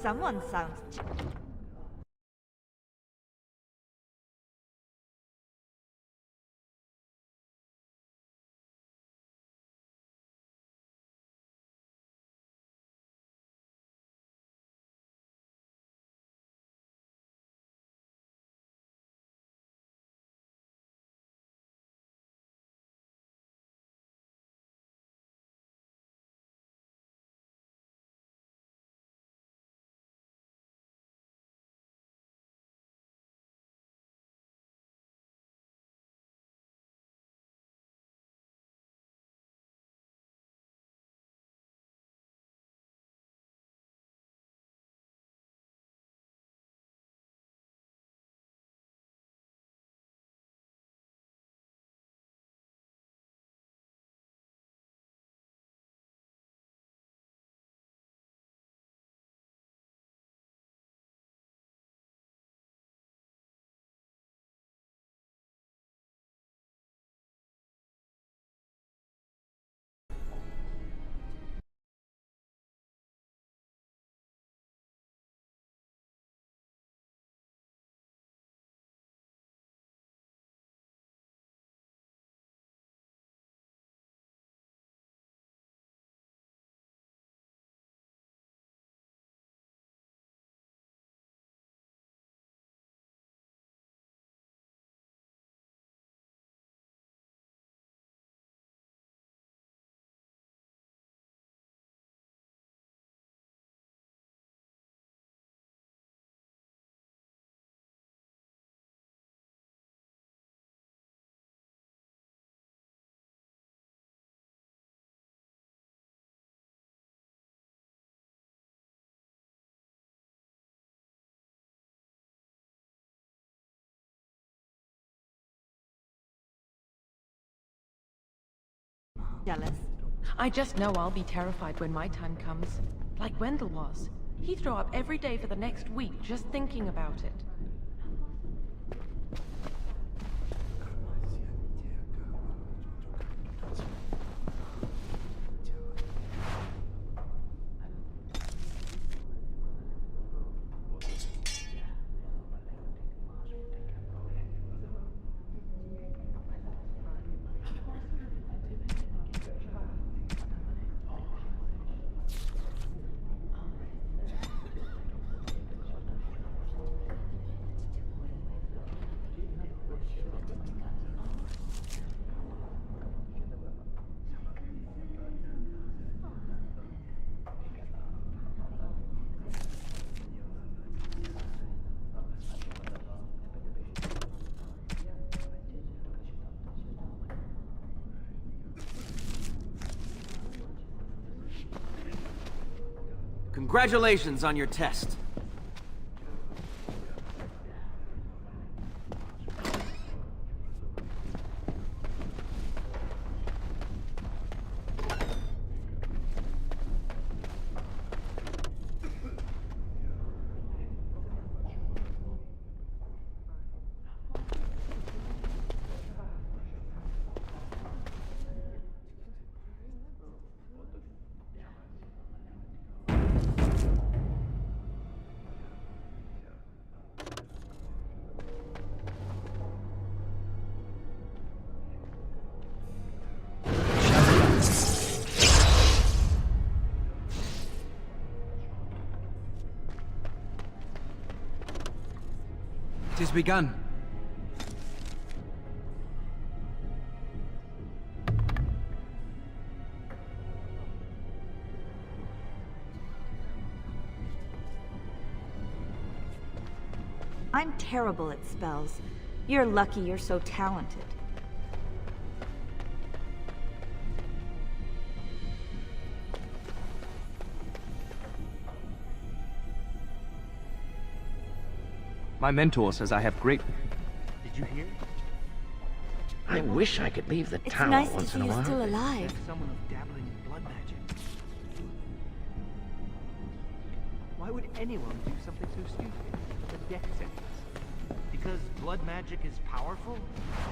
Someone sounds... jealous. I just know I'll be terrified when my time comes. Like Wendell was. He'd throw up every day for the next week just thinking about it. Congratulations on your test. It has begun. I'm terrible at spells. You're lucky you're so talented. My mentor says I have great... Did you hear? I wish I could leave the It's tower nice to once see in a you while. still alive. Someone who's dabbling in blood magic. Why would anyone do something so stupid? A death sentence. Because blood magic is powerful,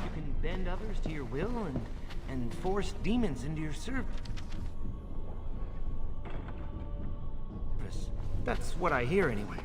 you can bend others to your will and force demons into your service. That's what I hear anyway.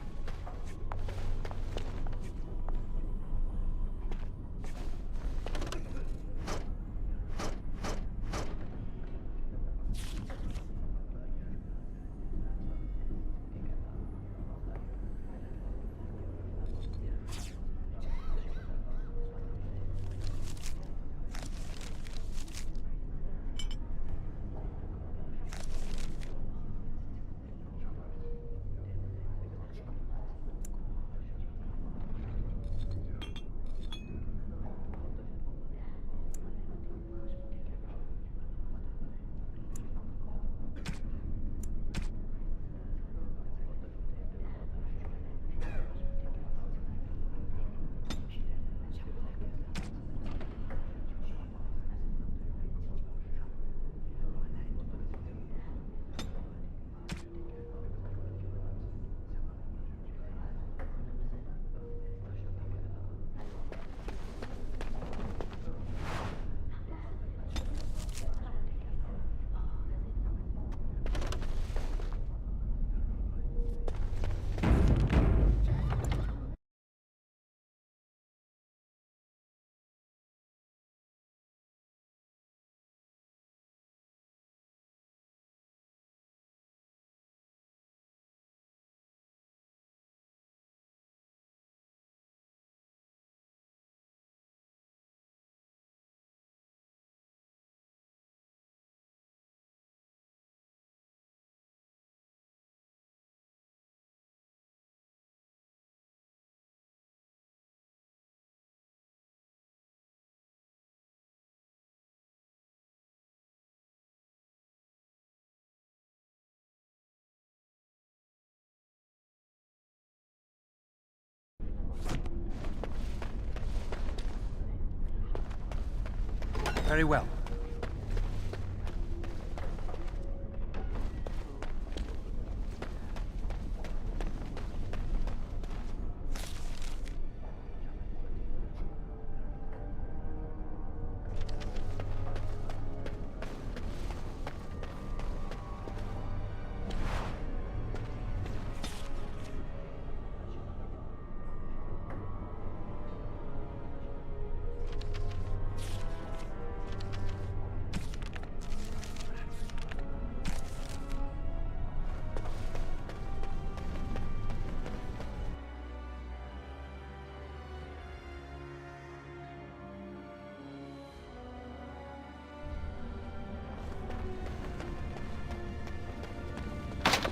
Very well.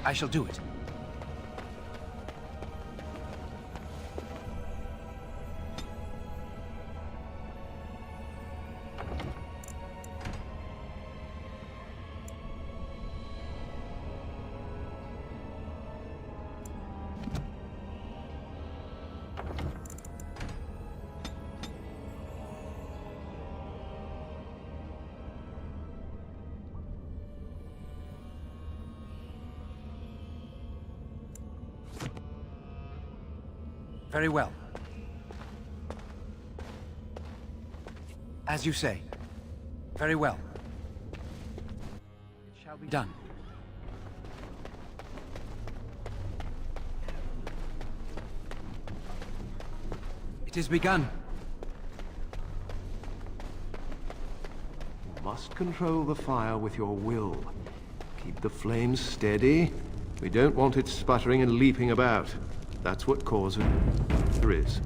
I shall do it. Very well. As you say. Very well. It shall be done. It is begun. You must control the fire with your will. Keep the flames steady. We don't want it sputtering and leaping about. That's what causes there is.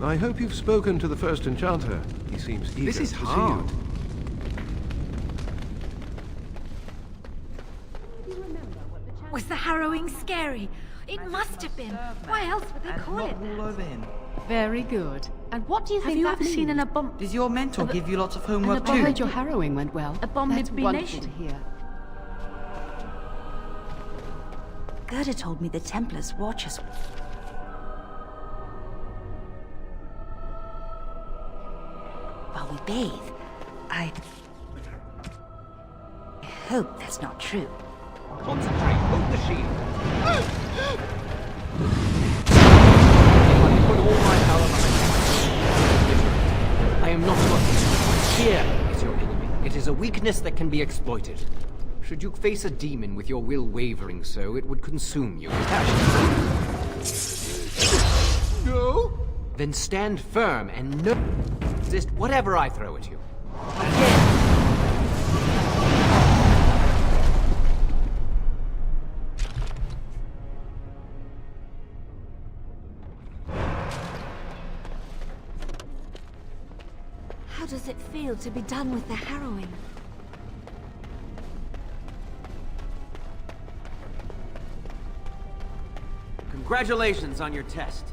I hope you've spoken to the first enchanter. He seems eager This is to hard. see you. Was the harrowing scary? It must have been. Why else would they call it all that? over him. Very good. And what do you Have think you that ever seen an means? Does your mentor give you lots of I homework too? heard your harrowing went well. That's wonderful to Abomination. hear. Gerda told me the Templars watch us. While we bathe, I hope that's not true. Concentrate, hold the shield. I put all my power behind. I am not your enemy. Fear is your enemy. It is a weakness that can be exploited. Should you face a demon with your will wavering so, it would consume you. No? Then stand firm and no resist whatever I throw at you. Again! How does it feel to be done with the harrowing? Congratulations on your test.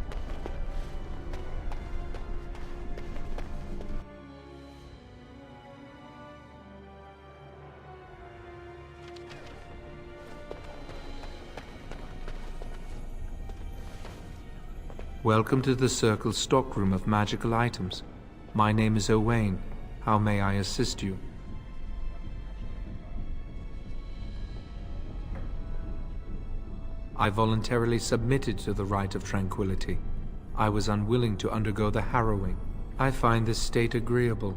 Welcome to the Circle's stockroom of magical items. My name is Owain. How may I assist you? I voluntarily submitted to the right of tranquility. I was unwilling to undergo the harrowing. I find this state agreeable.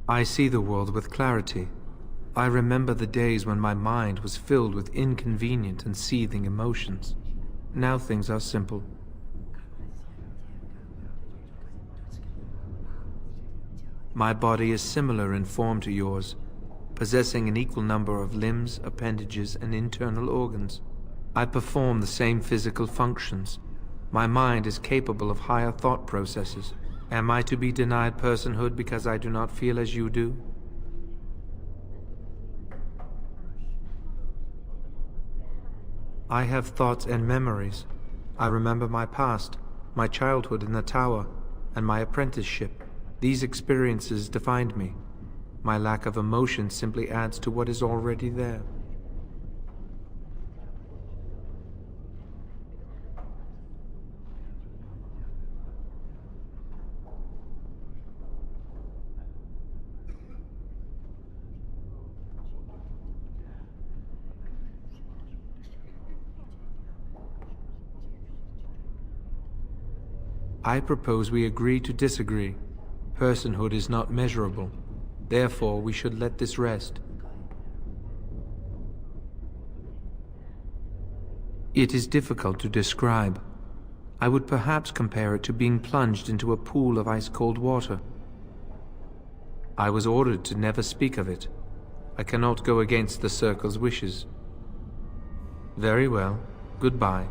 I see the world with clarity. I remember the days when my mind was filled with inconvenient and seething emotions. Now things are simple. My body is similar in form to yours, possessing an equal number of limbs, appendages, and internal organs. I perform the same physical functions. My mind is capable of higher thought processes. Am I to be denied personhood because I do not feel as you do? I have thoughts and memories. I remember my past, my childhood in the tower, and my apprenticeship. These experiences defined me. My lack of emotion simply adds to what is already there. I propose we agree to disagree. Personhood is not measurable. Therefore, we should let this rest. It is difficult to describe. I would perhaps compare it to being plunged into a pool of ice-cold water. I was ordered to never speak of it. I cannot go against the Circle's wishes. Very well. Goodbye.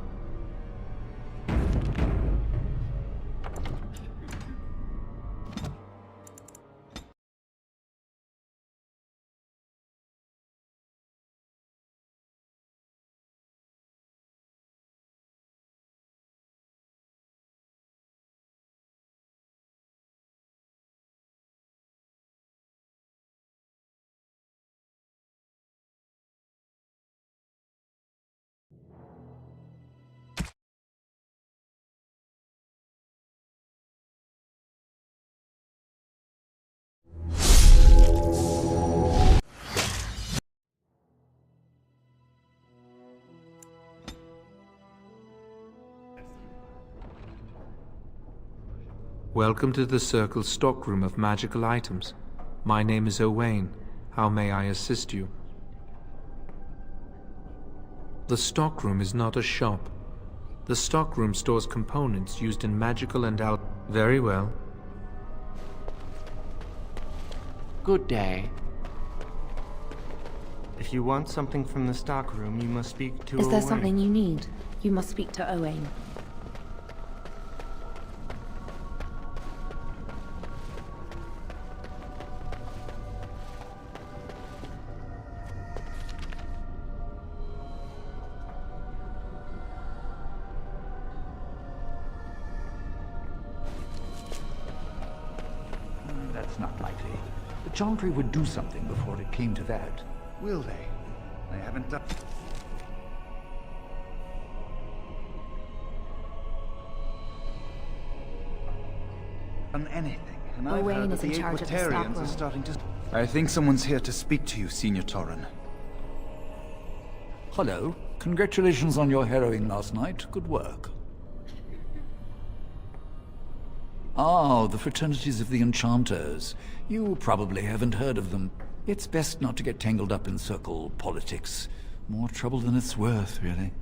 Welcome to the Circle's stockroom of magical items. My name is Owain. How may I assist you? The stockroom is not a shop. The stockroom stores components used in magical and Very well. Good day. If you want something from the stockroom, you must speak to Is there Owain. something you need? You must speak to Owain. That's not likely. The Chantry would do something before it came to that. Will they? They haven't done... anything, and I've Owain heard is that in the charge of the Aquatarians are stockroom. starting to... I think someone's here to speak to you, Senior Torren. Hello. Congratulations on your harrowing last night. Good work. Oh, the fraternities of the Enchanters. You probably haven't heard of them. It's best not to get tangled up in circle politics. More trouble than it's worth, really.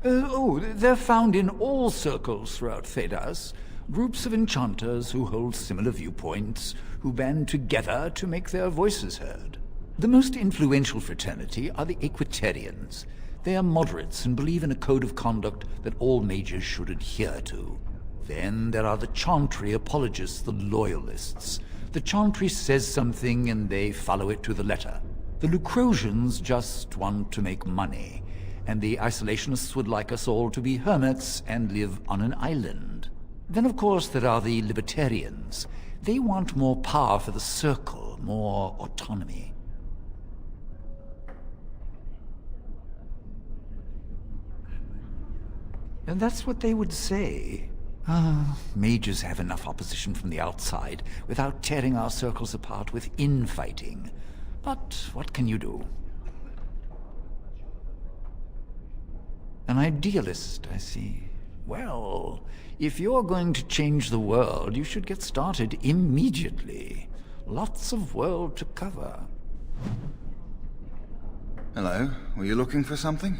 They're found in all circles throughout Thedas. Groups of enchanters who hold similar viewpoints, who band together to make their voices heard. The most influential fraternity are the Equitarians. They are moderates and believe in a code of conduct that all mages should adhere to. Then there are the Chantry apologists, the Loyalists. The Chantry says something and they follow it to the letter. The Lucrosians just want to make money, and the Isolationists would like us all to be hermits and live on an island. Then, of course, there are the Libertarians. They want more power for the Circle, more autonomy. And that's what they would say. Mages have enough opposition from the outside without tearing our circles apart with infighting. But what can you do? An idealist, I see. Well, if you're going to change the world, you should get started immediately. Lots of world to cover. Hello, were you looking for something?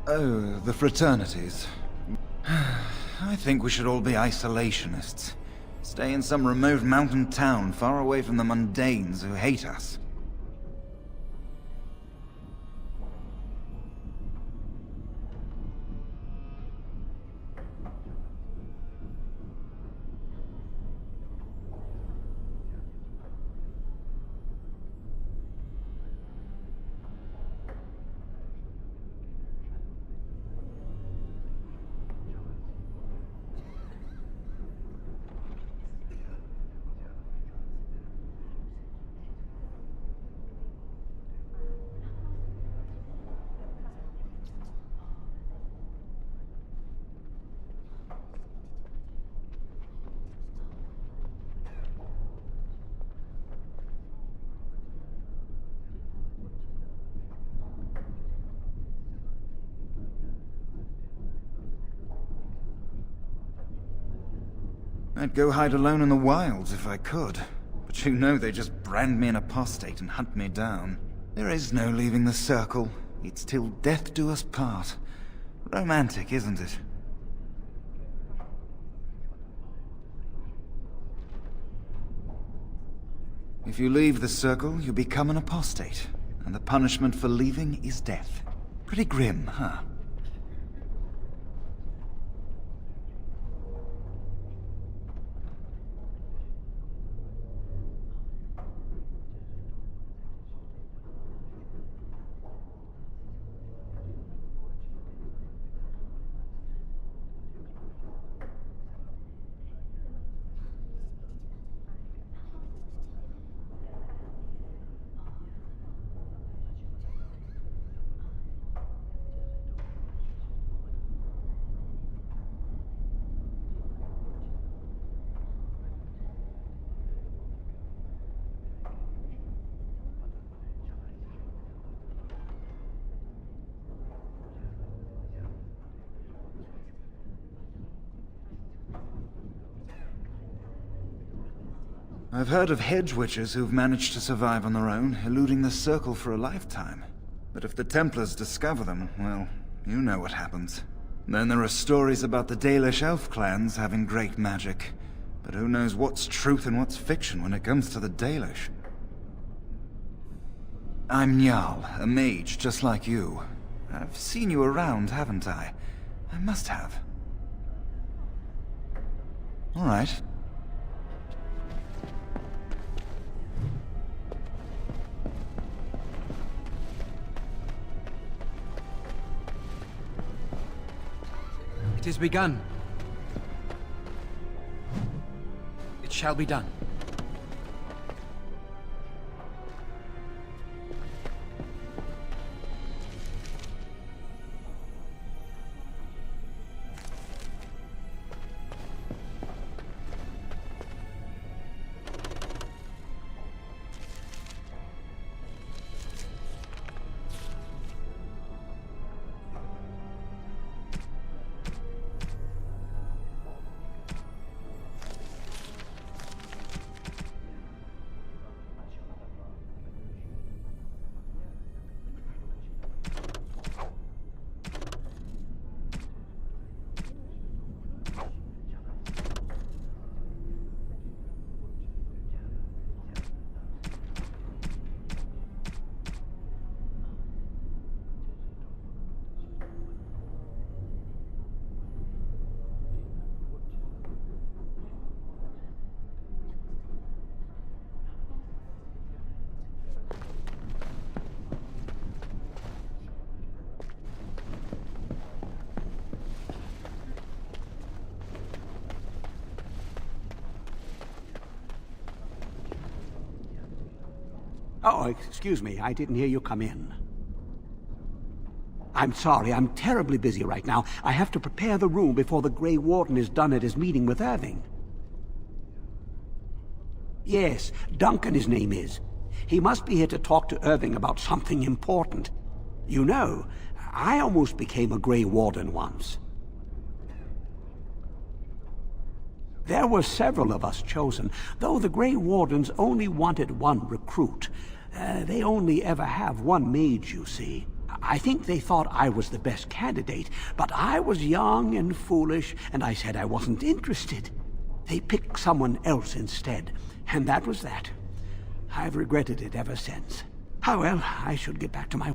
Oh, the fraternities. I think we should all be isolationists. Stay in some remote mountain town far away from the mundanes who hate us. I'd go hide alone in the wilds if I could. But you know they just brand me an apostate and hunt me down. There is no leaving the Circle. It's till death do us part. Romantic, isn't it? If you leave the Circle, you become an apostate. And the punishment for leaving is death. Pretty grim, huh? I've heard of hedge witches who've managed to survive on their own, eluding the Circle for a lifetime. But if the Templars discover them, well, you know what happens. Then there are stories about the Dalish elf clans having great magic. But who knows what's truth and what's fiction when it comes to the Dalish? I'm Njal, a mage just like you. I've seen you around, haven't I? I must have. All right. It is begun. It shall be done. Oh, excuse me, I didn't hear you come in. I'm sorry, I'm terribly busy right now. I have to prepare the room before the Grey Warden is done at his meeting with Irving. Yes, Duncan his name is. He must be here to talk to Irving about something important. You know, I almost became a Grey Warden once. There were several of us chosen, though the Grey Wardens only wanted one recruit. They only ever have one mage, you see. I think they thought I was the best candidate, but I was young and foolish, and I said I wasn't interested. They picked someone else instead, and that was that. I've regretted it ever since. Ah, well, I should get back to my...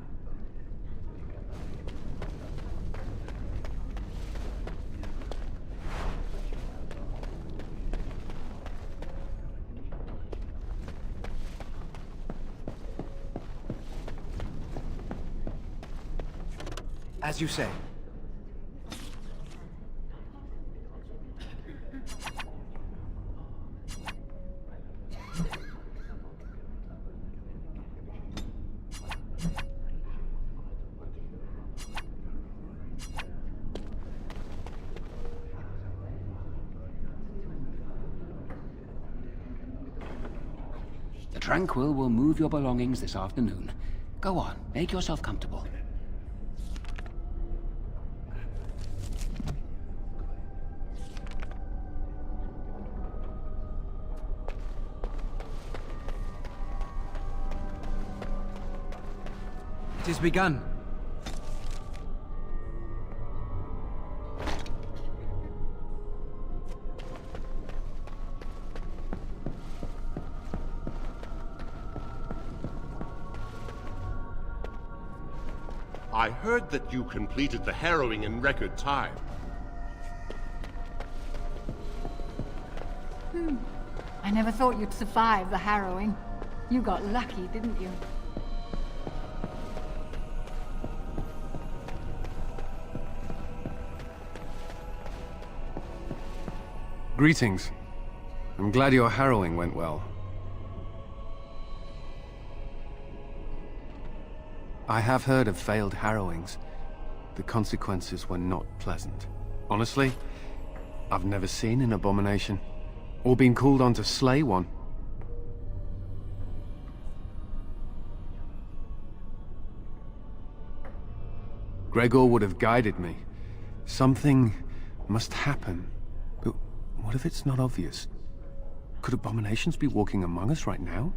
As you say. The Tranquil will move your belongings this afternoon. Go on, make yourself comfortable. It is begun. I heard that you completed the harrowing in record time. I never thought you'd survive the harrowing. You got lucky, didn't you? Greetings. I'm glad your harrowing went well. I have heard of failed harrowings. The consequences were not pleasant. Honestly, I've never seen an abomination, or been called on to slay one. Gregor would have guided me. Something must happen. But what if it's not obvious? Could abominations be walking among us right now?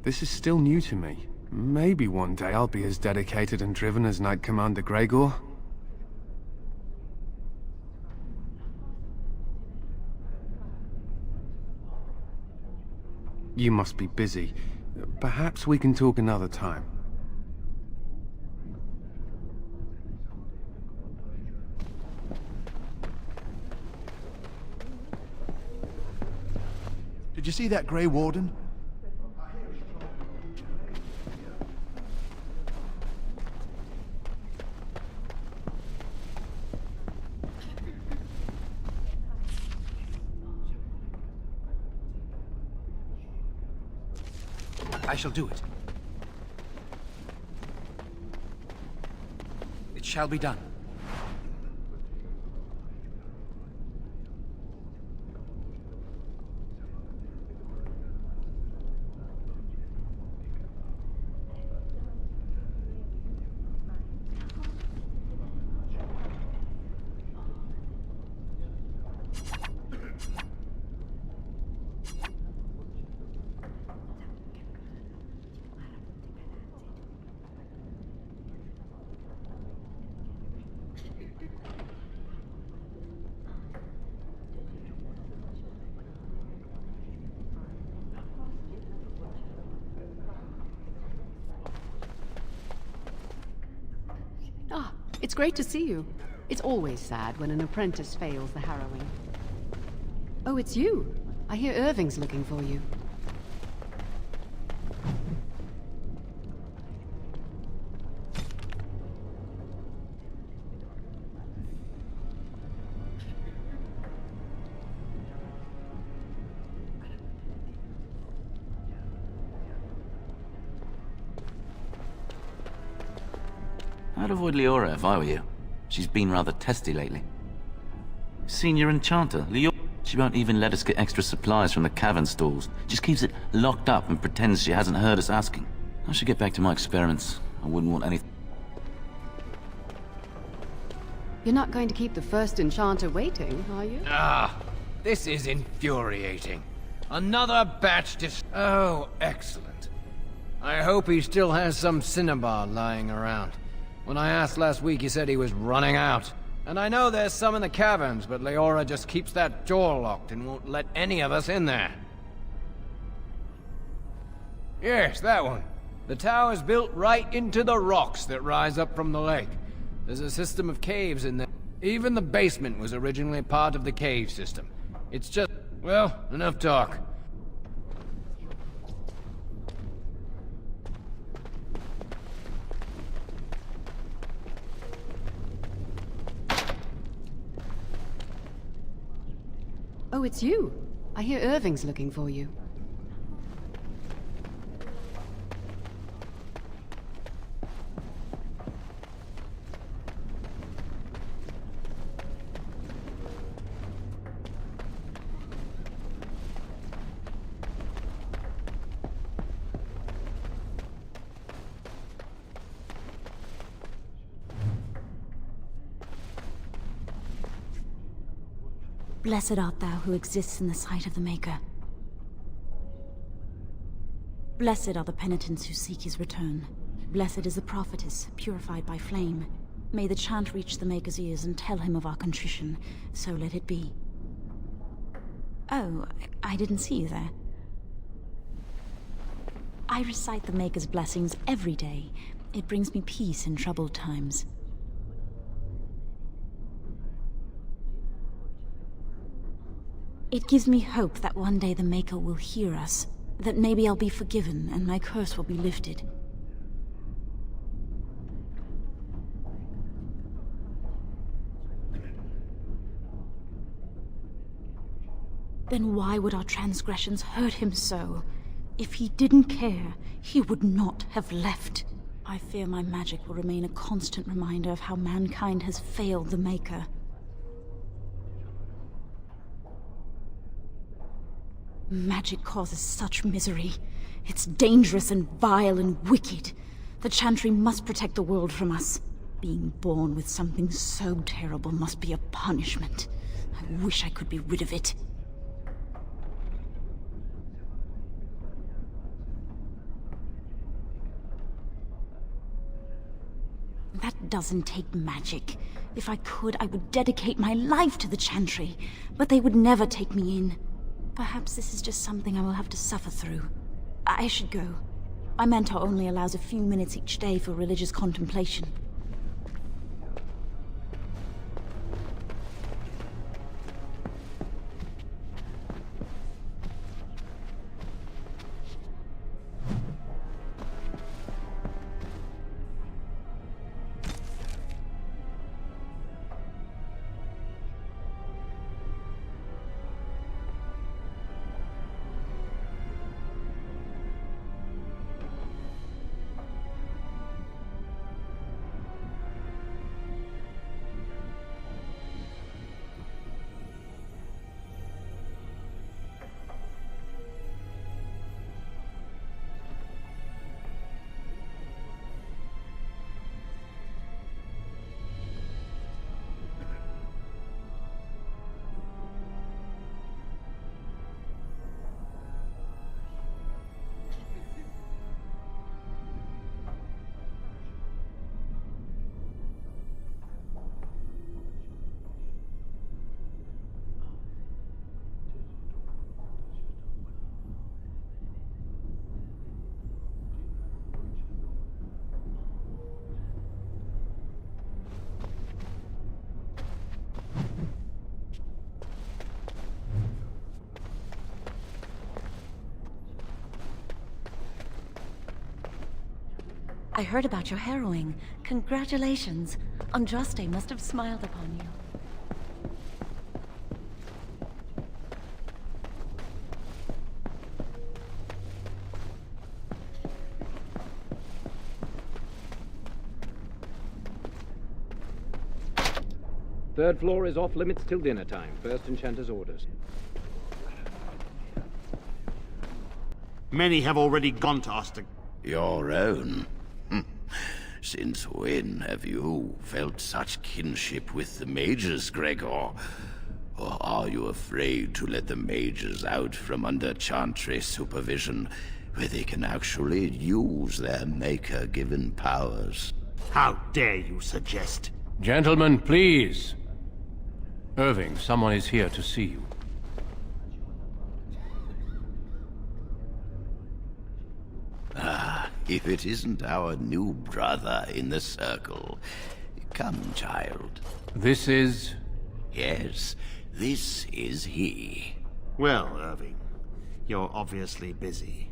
This is still new to me. Maybe one day I'll be as dedicated and driven as Knight Commander Gregor. You must be busy. Perhaps we can talk another time. Did you see that Grey Warden? I shall do it. It shall be done. Ah, it's great to see you. It's always sad when an apprentice fails the harrowing. Oh, it's you. I hear Irving's looking for you. I'd avoid Leora if I were you. She's been rather testy lately. Senior Enchanter, Leora. She won't even let us get extra supplies from the cavern stalls. Just keeps it locked up and pretends she hasn't heard us asking. I should get back to my experiments. I wouldn't want anything. You're not going to keep the first Enchanter waiting, are you? Ah, this is infuriating. Another batch Oh, excellent. I hope he still has some cinnabar lying around. When I asked last week, he said he was running out. And I know there's some in the caverns, but Leora just keeps that door locked and won't let any of us in there. Yes, that one. The tower's built right into the rocks that rise up from the lake. There's a system of caves in there. Even the basement was originally part of the cave system. It's just, well, enough talk. Oh, it's you. I hear Irving's looking for you. Blessed art thou who exists in the sight of the Maker. Blessed are the penitents who seek his return. Blessed is the prophetess, purified by flame. May the chant reach the Maker's ears and tell him of our contrition, so let it be. Oh, I didn't see you there. I recite the Maker's blessings every day. It brings me peace in troubled times. It gives me hope that one day the Maker will hear us, that maybe I'll be forgiven and my curse will be lifted. Then why would our transgressions hurt him so? If he didn't care, he would not have left. I fear my magic will remain a constant reminder of how mankind has failed the Maker. Magic causes such misery. It's dangerous and vile and wicked. The Chantry must protect the world from us. Being born with something so terrible must be a punishment. I wish I could be rid of it. That doesn't take magic. If I could, I would dedicate my life to the Chantry, but they would never take me in. Perhaps this is just something I will have to suffer through. I should go. My mentor only allows a few minutes each day for religious contemplation. I heard about your harrowing. Congratulations. Andraste must have smiled upon you. Third floor is off limits till dinner time. First Enchanter's orders. Many have already gone to Oster. Your own? Since when have you felt such kinship with the mages, Gregor? Or are you afraid to let the mages out from under Chantry supervision, where they can actually use their Maker-given powers? How dare you suggest? Gentlemen, please. Irving, someone is here to see you. Ah, if it isn't our new brother in the circle. Come, child. This is... Yes, this is he. Well, Irving, you're obviously busy.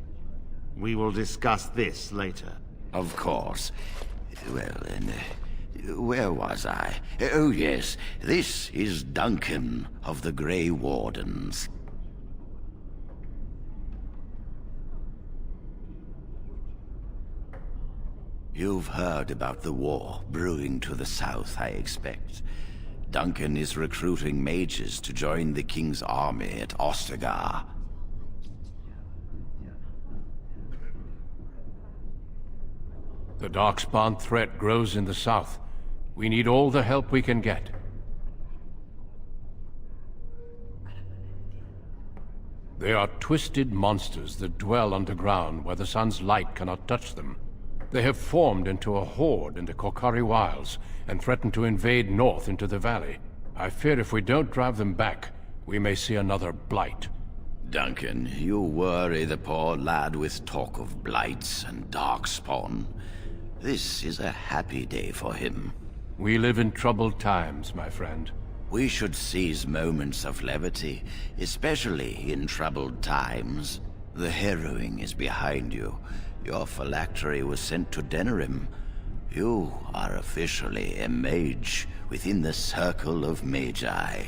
We will discuss this later. Of course. Well, then, where was I? Oh, yes, this is Duncan of the Grey Wardens. You've heard about the war brewing to the south, I expect. Duncan is recruiting mages to join the King's army at Ostagar. The Darkspawn threat grows in the south. We need all the help we can get. They are twisted monsters that dwell underground where the sun's light cannot touch them. They have formed into a horde in the Korcari Wilds and threaten to invade north into the valley. I fear if we don't drive them back, we may see another blight. Duncan, you worry the poor lad with talk of blights and Darkspawn. This is a happy day for him. We live in troubled times, my friend. We should seize moments of levity, especially in troubled times. The harrowing is behind you. Your phylactery was sent to Denerim. You are officially a mage within the circle of magi.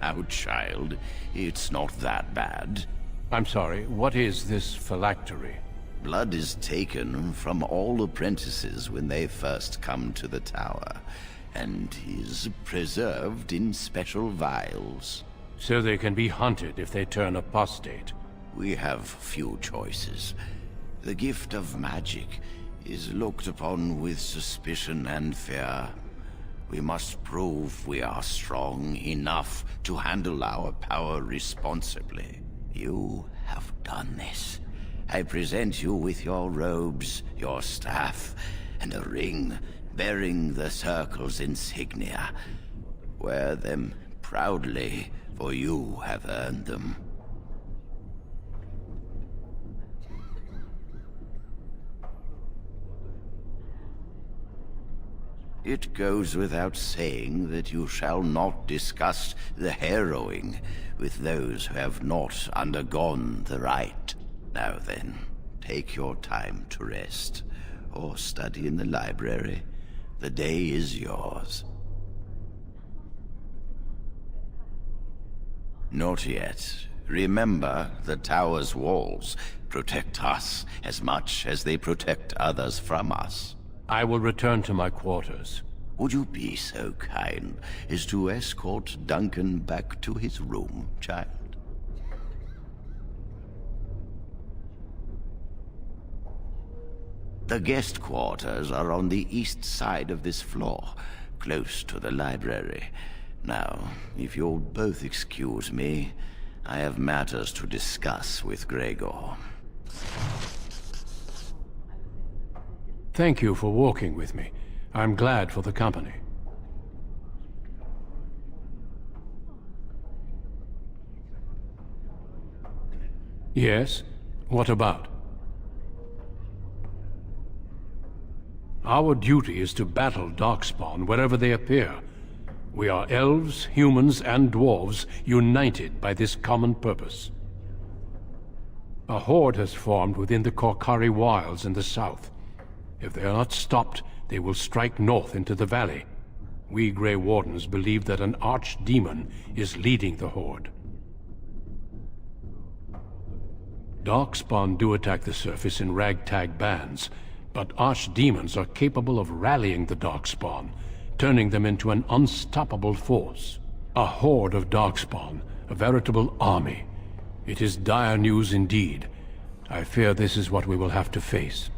Now, child, it's not that bad. I'm sorry, what is this phylactery? Blood is taken from all apprentices when they first come to the tower, and is preserved in special vials. So they can be hunted if they turn apostate. We have few choices. The gift of magic is looked upon with suspicion and fear. We must prove we are strong enough to handle our power responsibly. You have done this. I present you with your robes, your staff, and a ring bearing the Circle's insignia. Wear them proudly, for you have earned them. It goes without saying that you shall not discuss the harrowing with those who have not undergone the rite. Now then, take your time to rest, or study in the library. The day is yours. Not yet. Remember, the tower's walls protect us as much as they protect others from us. I will return to my quarters. Would you be so kind as to escort Duncan back to his room, child? The guest quarters are on the east side of this floor, close to the library. Now, if you'll both excuse me, I have matters to discuss with Gregor. Thank you for walking with me. I'm glad for the company. Yes? What about? Our duty is to battle Darkspawn wherever they appear. We are elves, humans, and dwarves united by this common purpose. A horde has formed within the Korcari Wilds in the south. If they are not stopped, they will strike north into the valley. We Grey Wardens believe that an archdemon is leading the horde. Darkspawn do attack the surface in ragtag bands, but archdemons are capable of rallying the Darkspawn, turning them into an unstoppable force. A horde of Darkspawn, a veritable army. It is dire news indeed. I fear this is what we will have to face.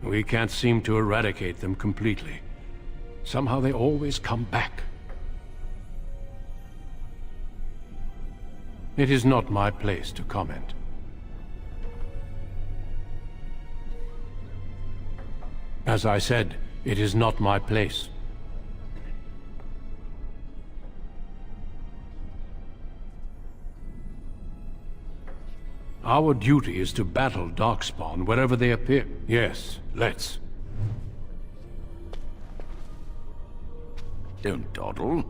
We can't seem to eradicate them completely. Somehow they always come back. It is not my place to comment. As I said, it is not my place. Our duty is to battle Darkspawn wherever they appear. Yes, let's. Don't dawdle.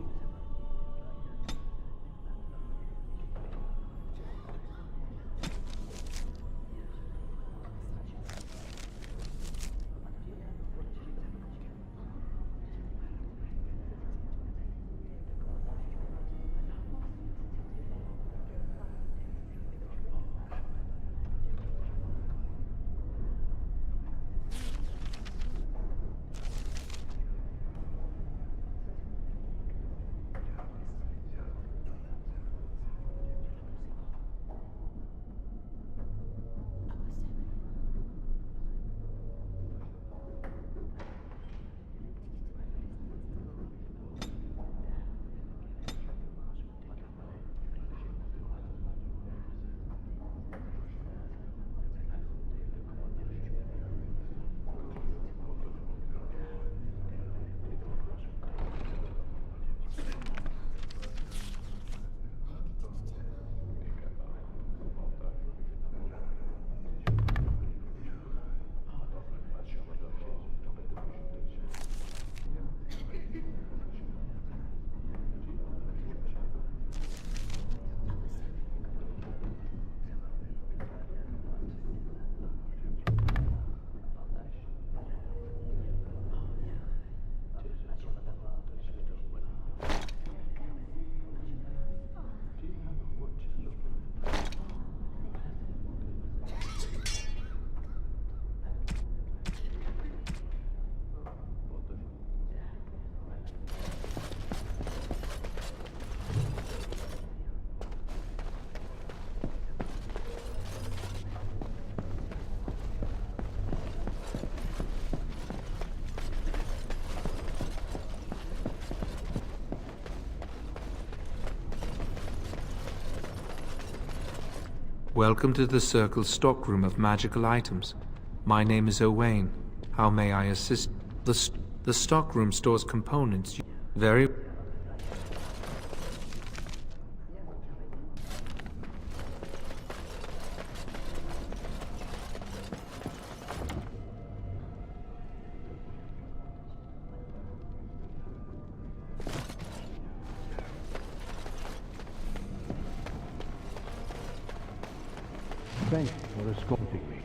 Welcome to the Circle's stockroom of magical items. My name is Owain. How may I assist? The stockroom stores components. Very... Thanks for escorting me.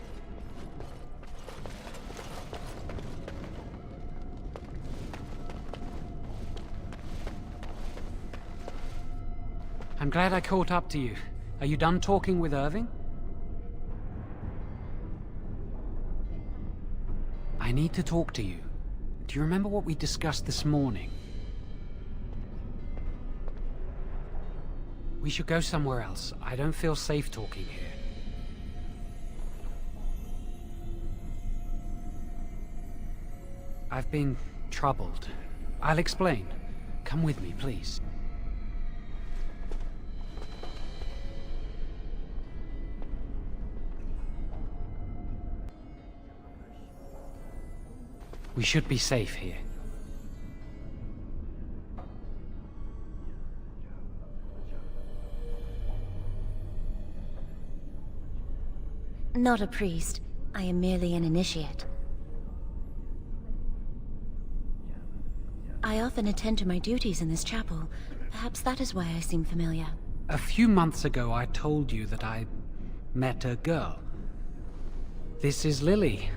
I'm glad I caught up to you. Are you done talking with Irving? I need to talk to you. Do you remember what we discussed this morning? We should go somewhere else. I don't feel safe talking here. I've been troubled. I'll explain. Come with me, please. We should be safe here. Not a priest. I am merely an initiate. I often attend to my duties in this chapel. Perhaps that is why I seem familiar. A few months ago, I told you that I met a girl. This is Lily.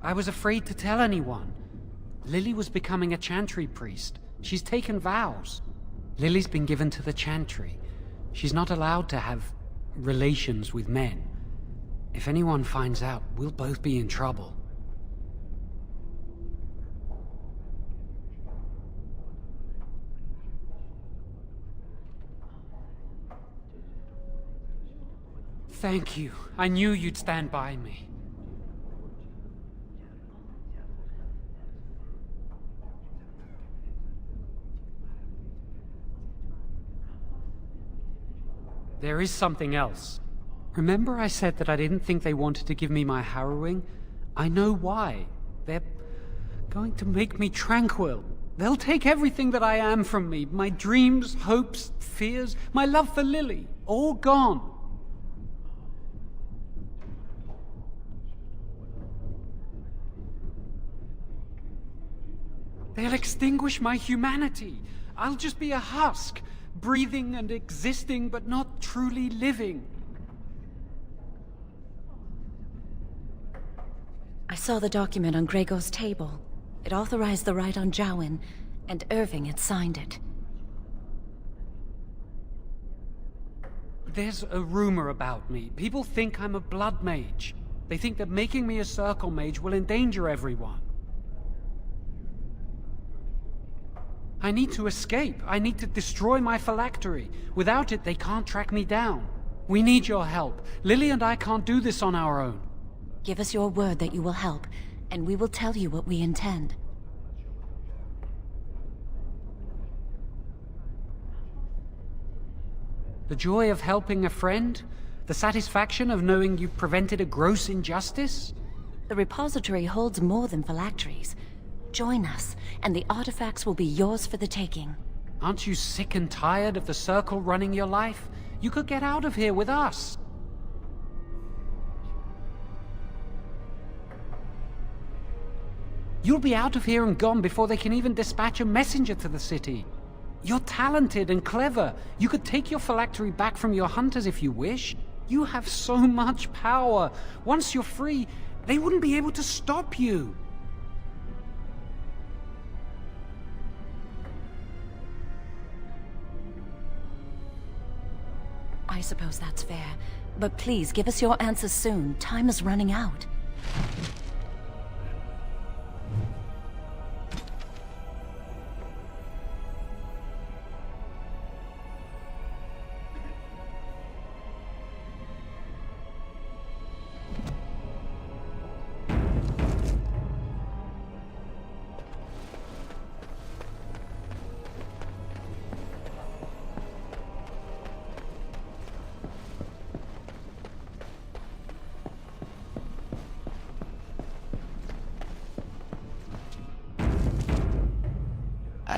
I was afraid to tell anyone. Lily was becoming a chantry priest. She's taken vows. Lily's been given to the chantry. She's not allowed to have relations with men. If anyone finds out, we'll both be in trouble. Thank you. I knew you'd stand by me. There is something else. Remember I said that I didn't think they wanted to give me my harrowing? I know why. They're going to make me tranquil. They'll take everything that I am from me. My dreams, hopes, fears, my love for Lily. All gone. They'll extinguish my humanity. I'll just be a husk. Breathing and existing, but not truly living. I saw the document on Gregor's table. It authorized the right on Jowen, and Irving had signed it. There's a rumor about me. People think I'm a blood mage. They think that making me a circle mage will endanger everyone. I need to escape. I need to destroy my phylactery. Without it, they can't track me down. We need your help. Lily and I can't do this on our own. Give us your word that you will help, and we will tell you what we intend. The joy of helping a friend? The satisfaction of knowing you've prevented a gross injustice? The repository holds more than phylacteries. Join us, and the artifacts will be yours for the taking. Aren't you sick and tired of the Circle running your life? You could get out of here with us. You'll be out of here and gone before they can even dispatch a messenger to the city. You're talented and clever. You could take your phylactery back from your hunters if you wish. You have so much power. Once you're free, they wouldn't be able to stop you. I suppose that's fair. But please, give us your answers soon. Time is running out.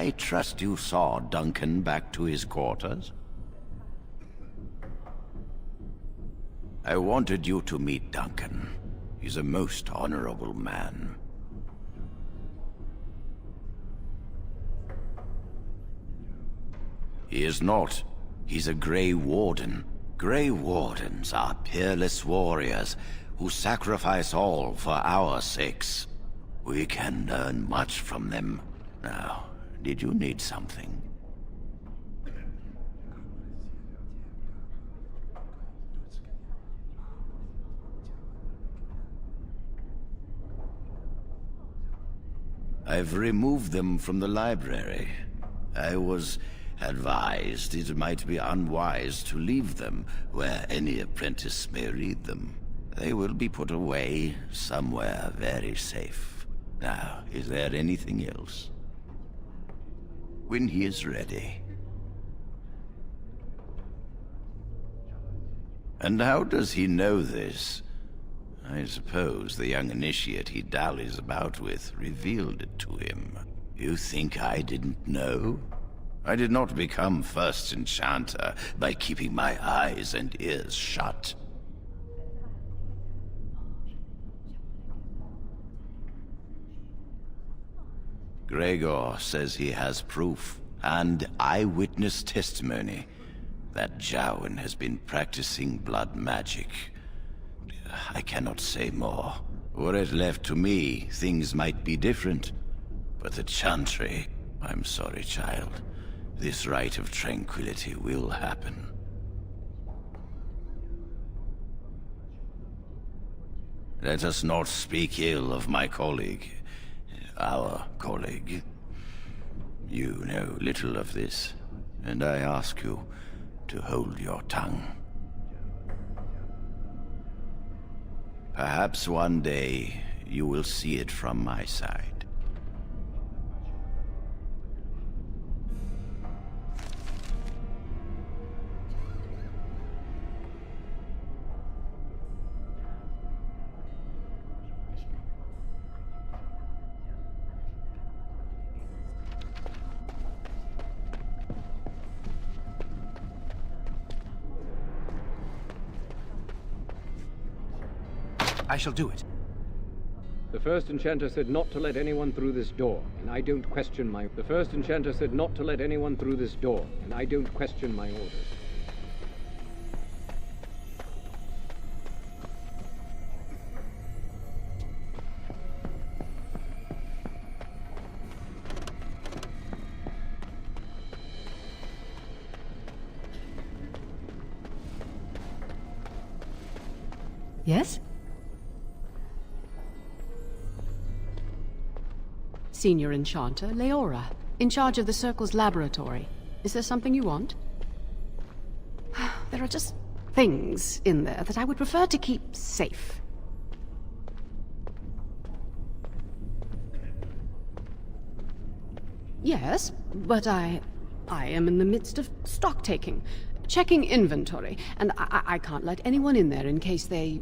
I trust you saw Duncan back to his quarters? I wanted you to meet Duncan. He's a most honorable man. He is not. He's a Grey Warden. Grey Wardens are peerless warriors who sacrifice all for our sakes. We can learn much from them. Now, did you need something? I've removed them from the library. I was advised it might be unwise to leave them where any apprentice may read them. They will be put away somewhere very safe. Now, is there anything else? When he is ready. And how does he know this? I suppose the young initiate he dallies about with revealed it to him. You think I didn't know? I did not become first enchanter by keeping my eyes and ears shut. Gregor says he has proof and eyewitness testimony that Jowen has been practicing blood magic. I cannot say more. Were it left to me, things might be different. But the Chantry, I'm sorry, child. This rite of tranquility will happen. Let us not speak ill of my colleague. Our colleague. You know little of this, and I ask you to hold your tongue. Perhaps one day you will see it from my side. I shall do it. The first enchanter said not to let anyone through this door, and I don't question my... The first enchanter said not to let anyone through this door, and I don't question my orders. Yes? Senior Enchanter Leora, in charge of the Circle's laboratory. Is there something you want? There are just things in there that I would prefer to keep safe. Yes, but I am in the midst of stock taking, checking inventory, and I can't let anyone in there in case they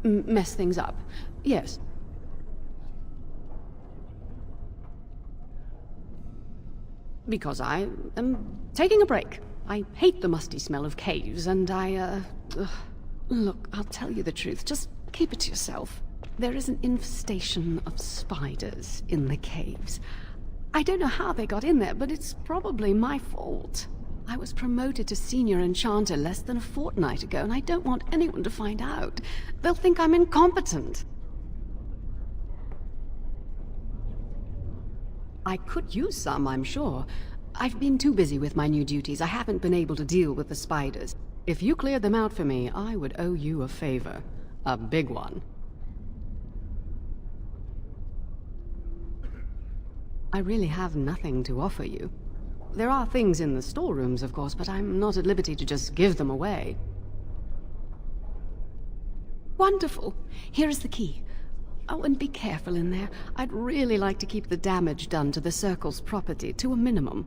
mess things up. Yes. Because I am taking a break. I hate the musty smell of caves, and Look, I'll tell you the truth. Just keep it to yourself. There is an infestation of spiders in the caves. I don't know how they got in there, but it's probably my fault. I was promoted to Senior Enchanter less than a fortnight ago, and I don't want anyone to find out. They'll think I'm incompetent. I could use some, I'm sure. I've been too busy with my new duties. I haven't been able to deal with the spiders. If you cleared them out for me, I would owe you a favor. A big one. I really have nothing to offer you. There are things in the storerooms, of course, but I'm not at liberty to just give them away. Wonderful. Here is the key. Oh, and be careful in there. I'd really like to keep the damage done to the Circle's property to a minimum.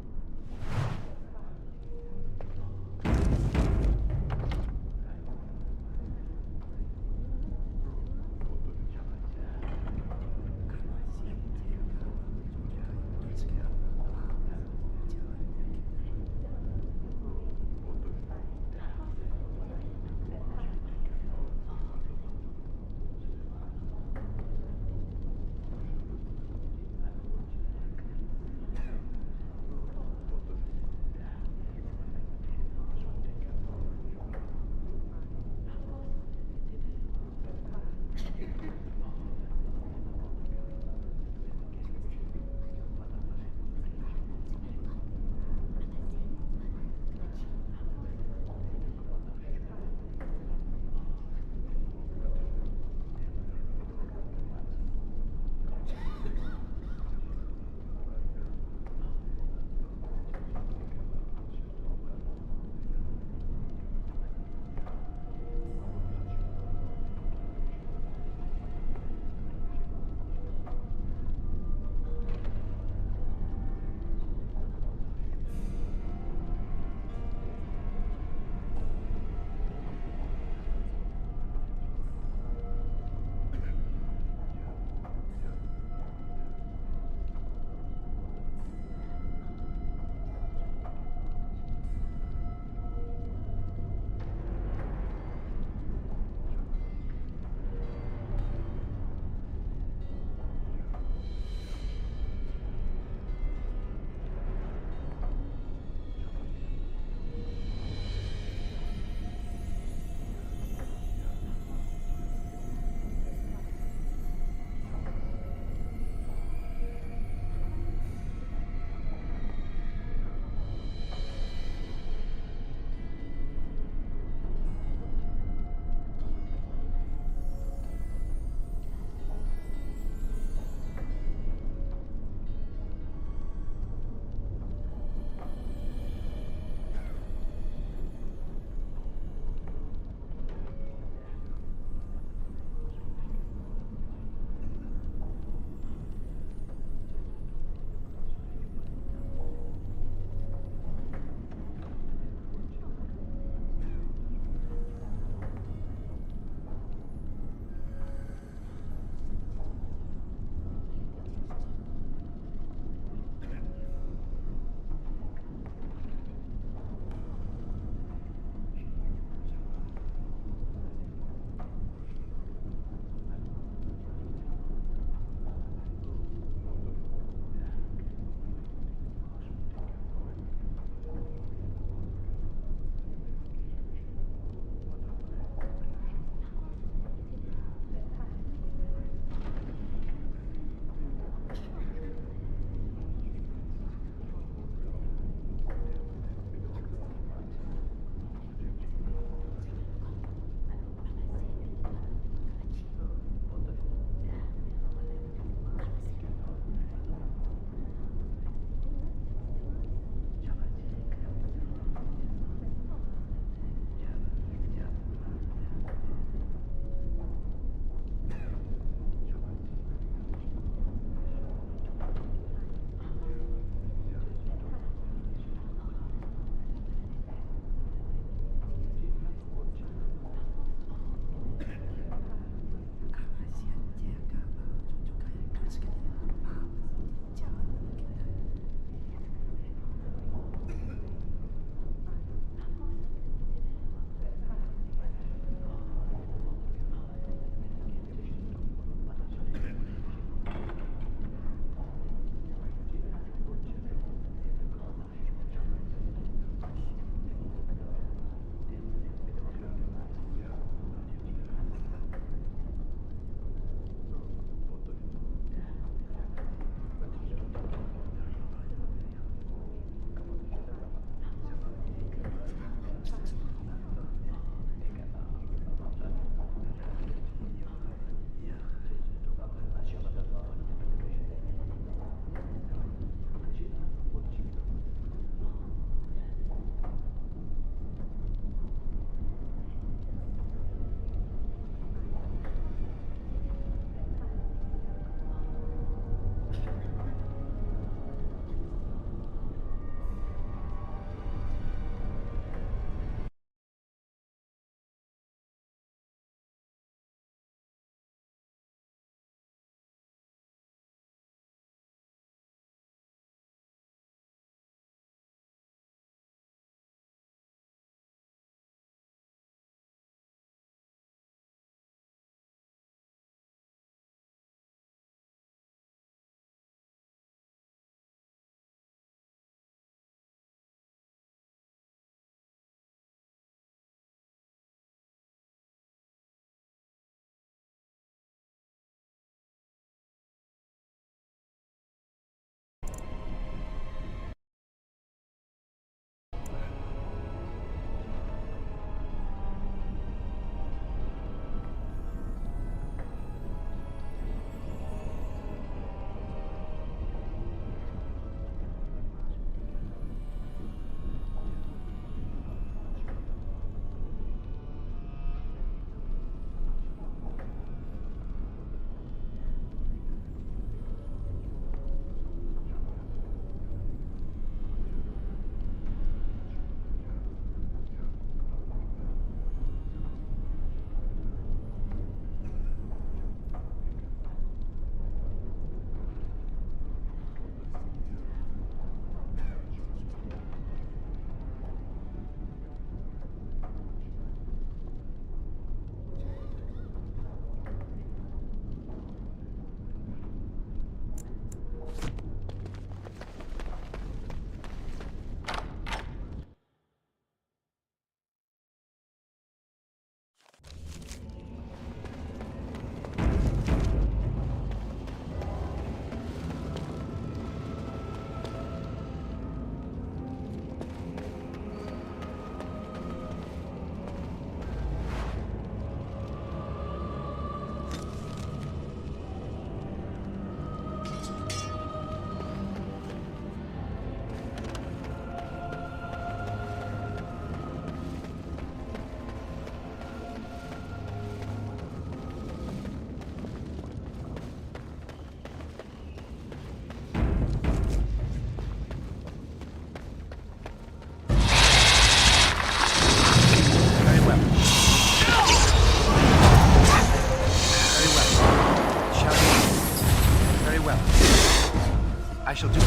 shall do it.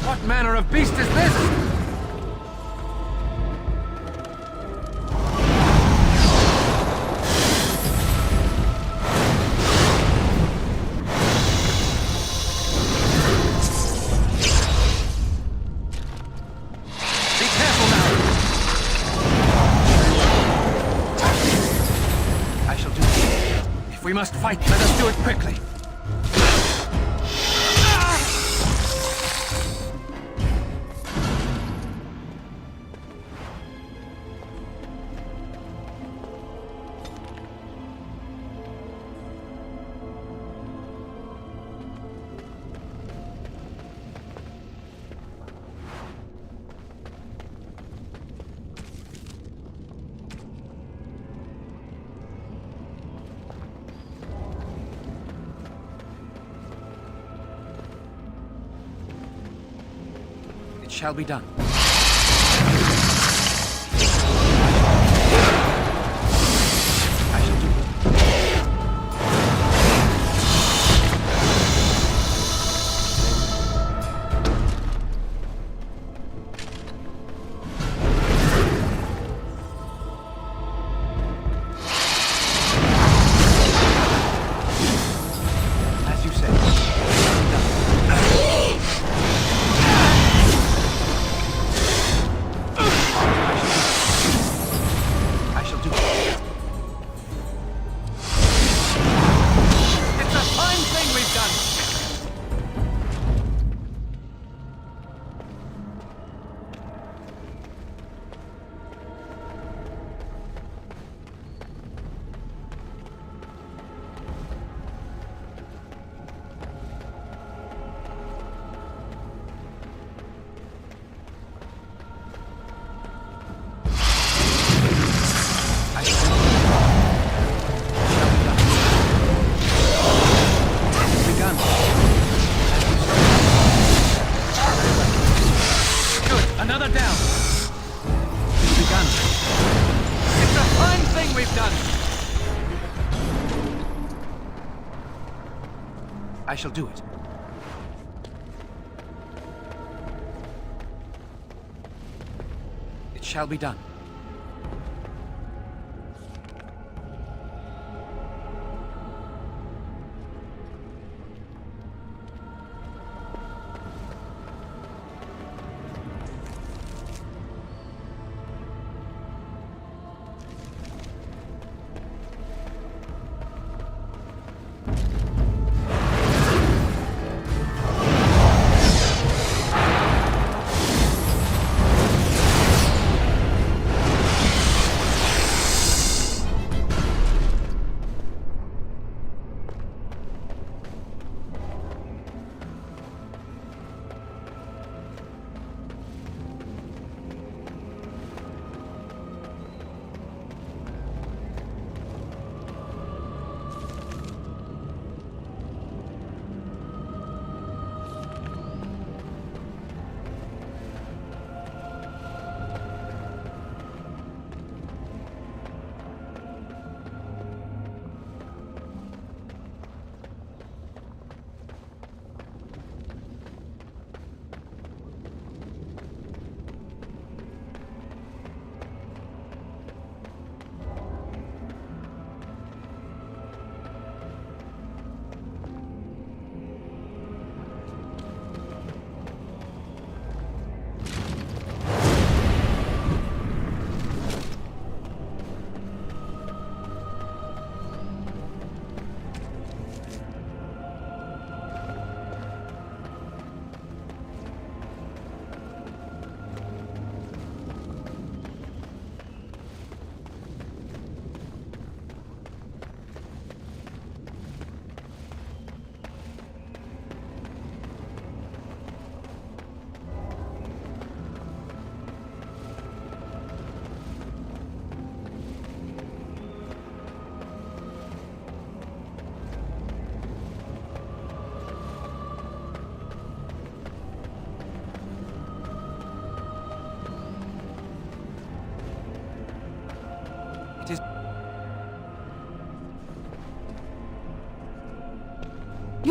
What manner of beast is this? Be careful now! I shall do it. If we must fight, let us do it quickly. It shall be done. I shall do it. As you say. I shall do it. It's a fine thing we've done. I shall do it. Begun. Good. Another down. Begun. It's a fine thing we've done. I shall do it. It shall be done.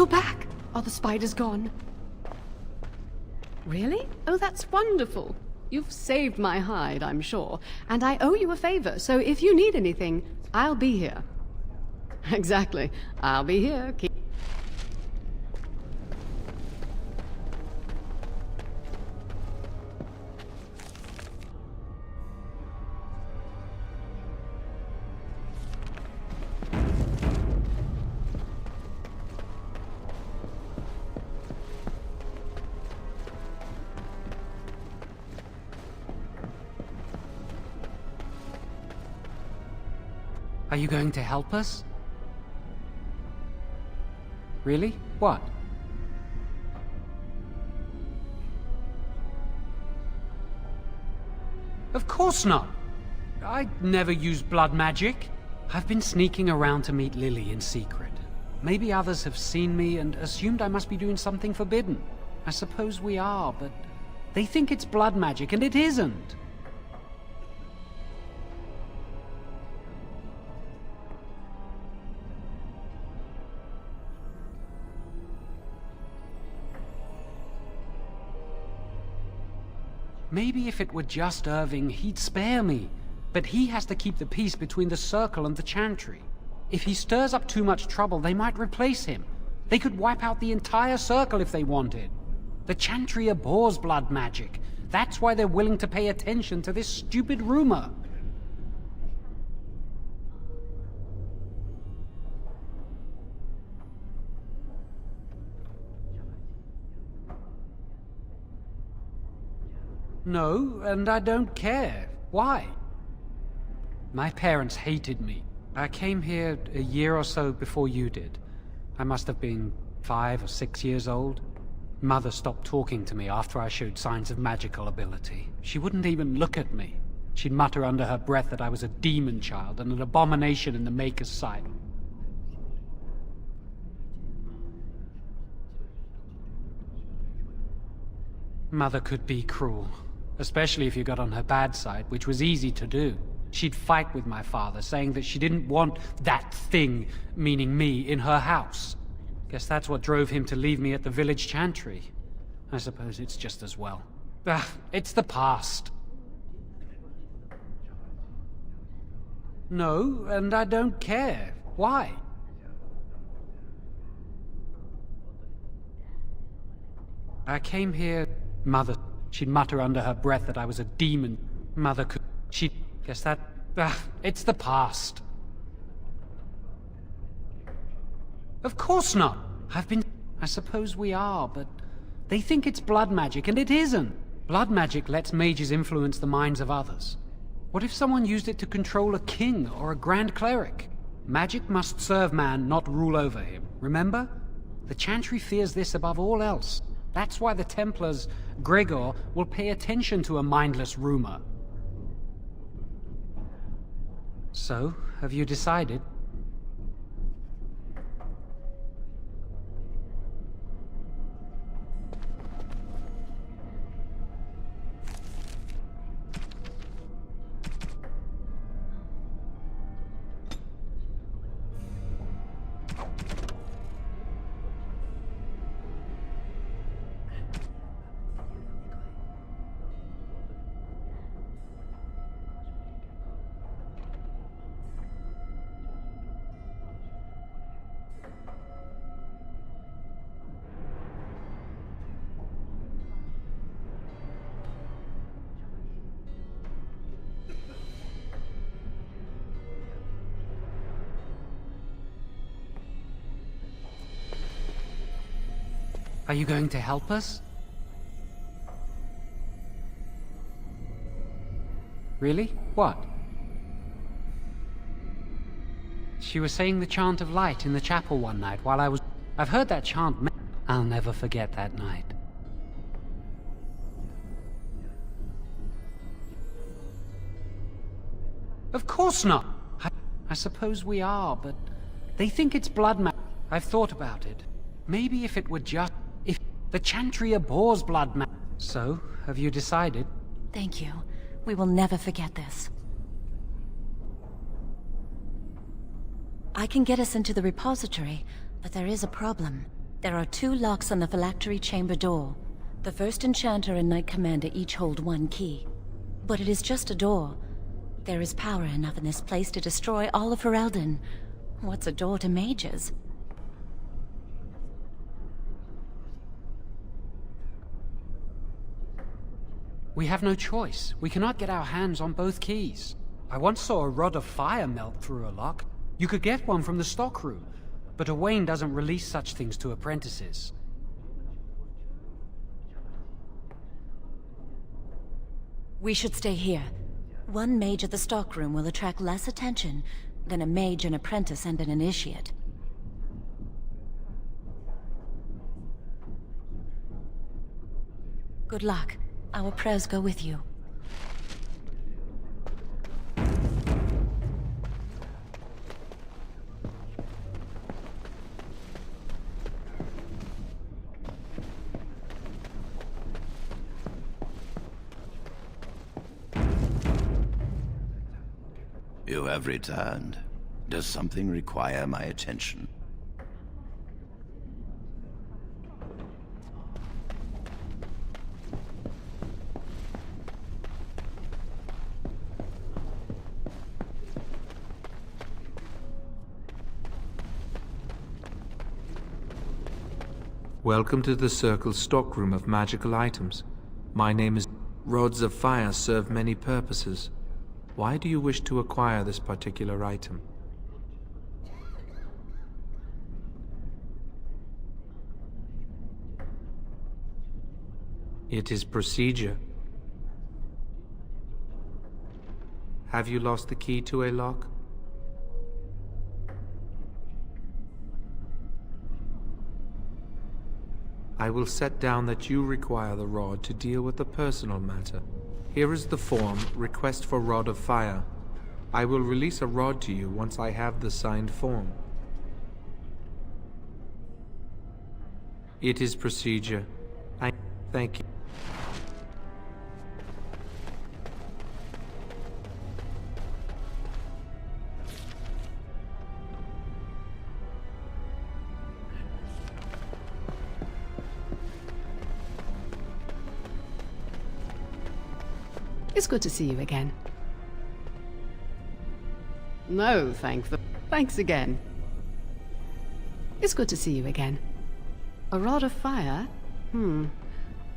you're back! Are the spiders gone? Really? Oh, that's wonderful. You've saved my hide, I'm sure. And I owe you a favor, so if you need anything, I'll be here. Exactly. I'll be here. Are you going to help us? Really? What? Of course not! I never use blood magic. I've been sneaking around to meet Lily in secret. Maybe others have seen me and assumed I must be doing something forbidden. I suppose we are, but they think it's blood magic, and it isn't. Maybe if it were just Irving, he'd spare me. But he has to keep the peace between the Circle and the Chantry. If he stirs up too much trouble, they might replace him. They could wipe out the entire Circle if they wanted. The Chantry abhors blood magic. That's why they're willing to pay attention to this stupid rumor. No, and I don't care. Why? My parents hated me. I came here a year or so before you did. I must have been 5 or 6 years old. Mother stopped talking to me after I showed signs of magical ability. She wouldn't even look at me. She'd mutter under her breath that I was a demon child and an abomination in the Maker's sight. Mother could be cruel. Especially if you got on her bad side, which was easy to do. She'd fight with my father, saying that she didn't want that thing, meaning me, in her house. Guess that's what drove him to leave me at the village chantry. I suppose it's just as well. It's the past. No, and I don't care. Why? I came here... Mother... She'd mutter under her breath that I was a demon. Mother could... She'd... Guess that... it's the past. Of course not. I've been... I suppose we are, but... They think it's blood magic, and it isn't. Blood magic lets mages influence the minds of others. What if someone used it to control a king or a grand cleric? Magic must serve man, not rule over him. Remember? The Chantry fears this above all else. That's why the Templars, Gregor, will pay attention to a mindless rumor. So, have you decided? Are you going to help us? Really? What? She was saying the chant of light in the chapel one night while I was... I've heard that chant I'll never forget that night. Of course not! I suppose we are, but... They think it's blood magic. I've thought about it. Maybe if it were just... If the Chantry abhors blood magic. So, have you decided? Thank you. We will never forget this. I can get us into the repository, but there is a problem. There are 2 locks on the phylactery chamber door. The First Enchanter and Knight Commander each hold 1 key. But it is just a door. There is power enough in this place to destroy all of Ferelden. What's a door to mages? We have no choice. We cannot get our hands on both keys. I once saw a rod of fire melt through a lock. You could get one from the stockroom, but Owain doesn't release such things to apprentices. We should stay here. 1 mage at the stockroom will attract less attention than a mage, an apprentice, and an initiate. Good luck. Our prayers go with you. You have returned. Does something require my attention? Welcome to the Circle's stockroom of magical items. My name is... Rods of fire serve many purposes. Why do you wish to acquire this particular item? It is procedure. Have you lost the key to a lock? I will set down that you require the rod to deal with a personal matter. Here is the form, Request for Rod of Fire. I will release a rod to you once I have the signed form. It is procedure. Thank you. It's good to see you again. No, thanks again. It's good to see you again. A rod of fire?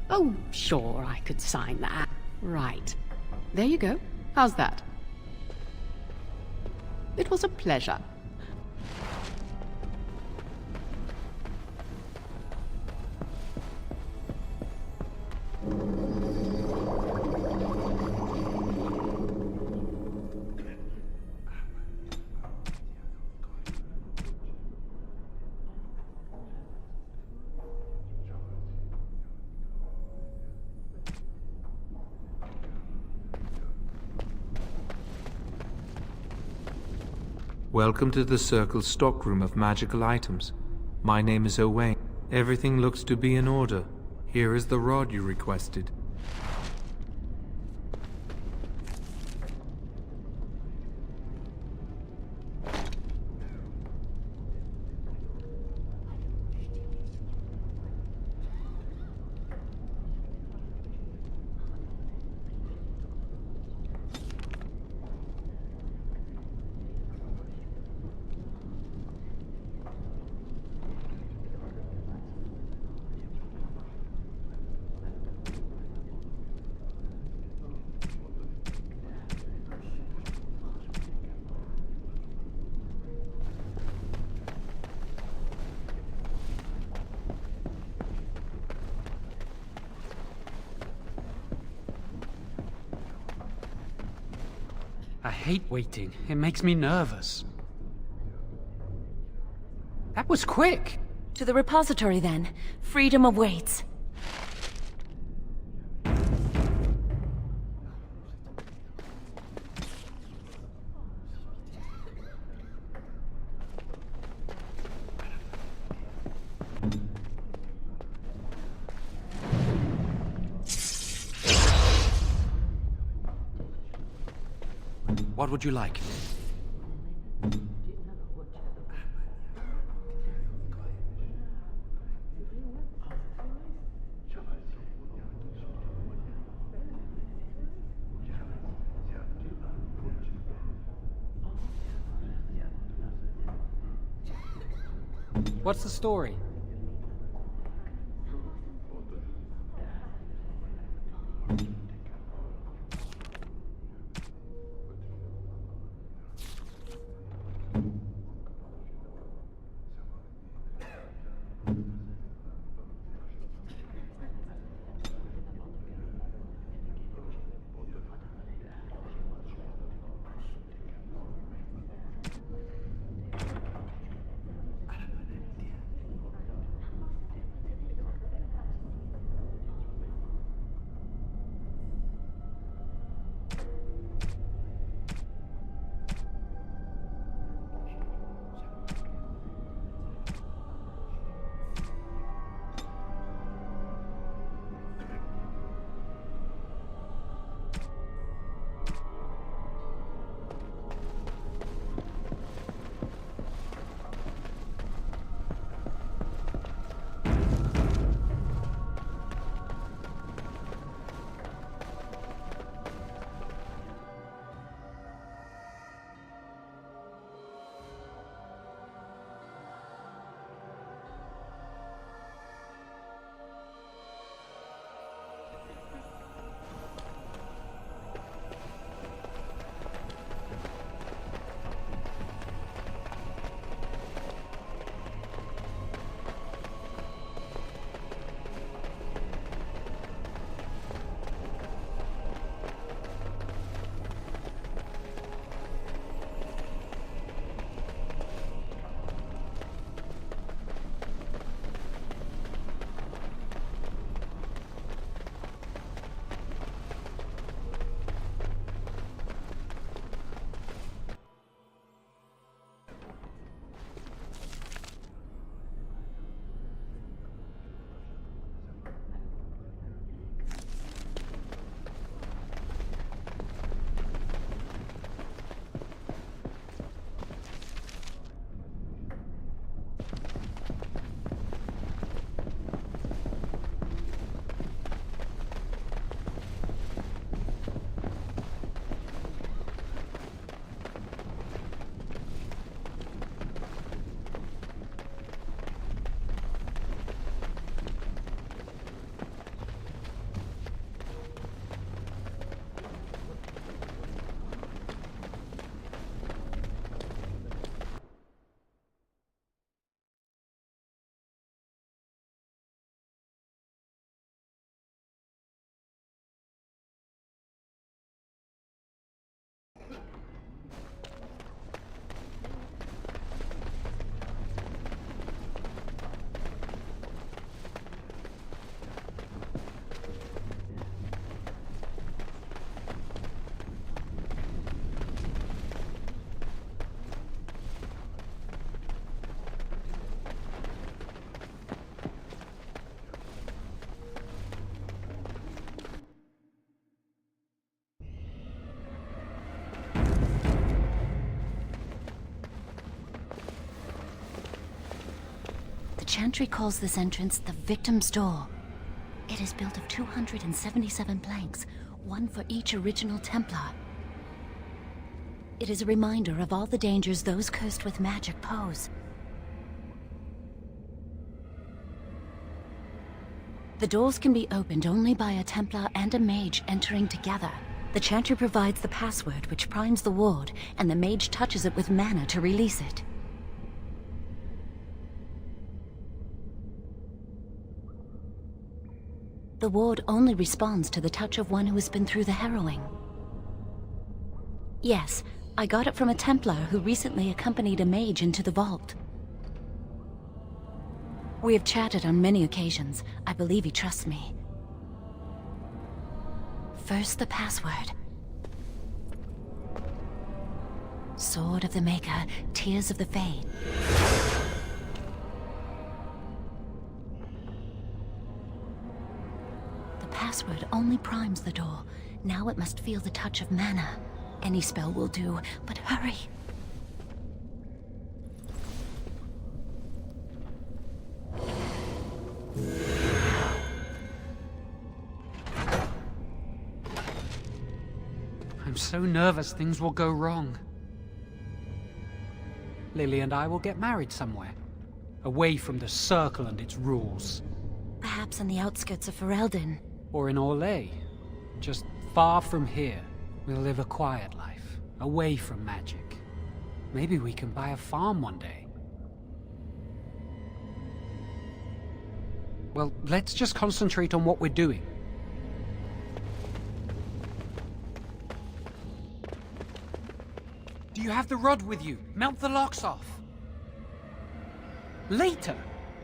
Oh, sure, I could sign that. Right. There you go. How's that? It was a pleasure. Welcome to the Circle's stockroom of magical items. My name is Owain. Everything looks to be in order. Here is the rod you requested. I hate waiting. It makes me nervous. That was quick! To the repository, then. Freedom awaits. What would you like? What's the story? The Chantry calls this entrance the Victim's Door. It is built of 277 planks, one for each original Templar. It is a reminder of all the dangers those cursed with magic pose. The doors can be opened only by a Templar and a mage entering together. The Chantry provides the password which primes the ward, and the mage touches it with mana to release it. The ward only responds to the touch of one who has been through the harrowing. Yes, I got it from a Templar who recently accompanied a mage into the vault. We have chatted on many occasions. I believe he trusts me. First, the password. Sword of the Maker, Tears of the Fade. The password only primes the door. Now it must feel the touch of mana. Any spell will do, but hurry! I'm so nervous things will go wrong. Lily and I will get married somewhere. Away from the Circle and its rules. Perhaps on the outskirts of Ferelden. Or in Orlais. Just far from here. We'll live a quiet life. Away from magic. Maybe we can buy a farm one day. Well, let's just concentrate on what we're doing. Do you have the rod with you? Melt the locks off. Later.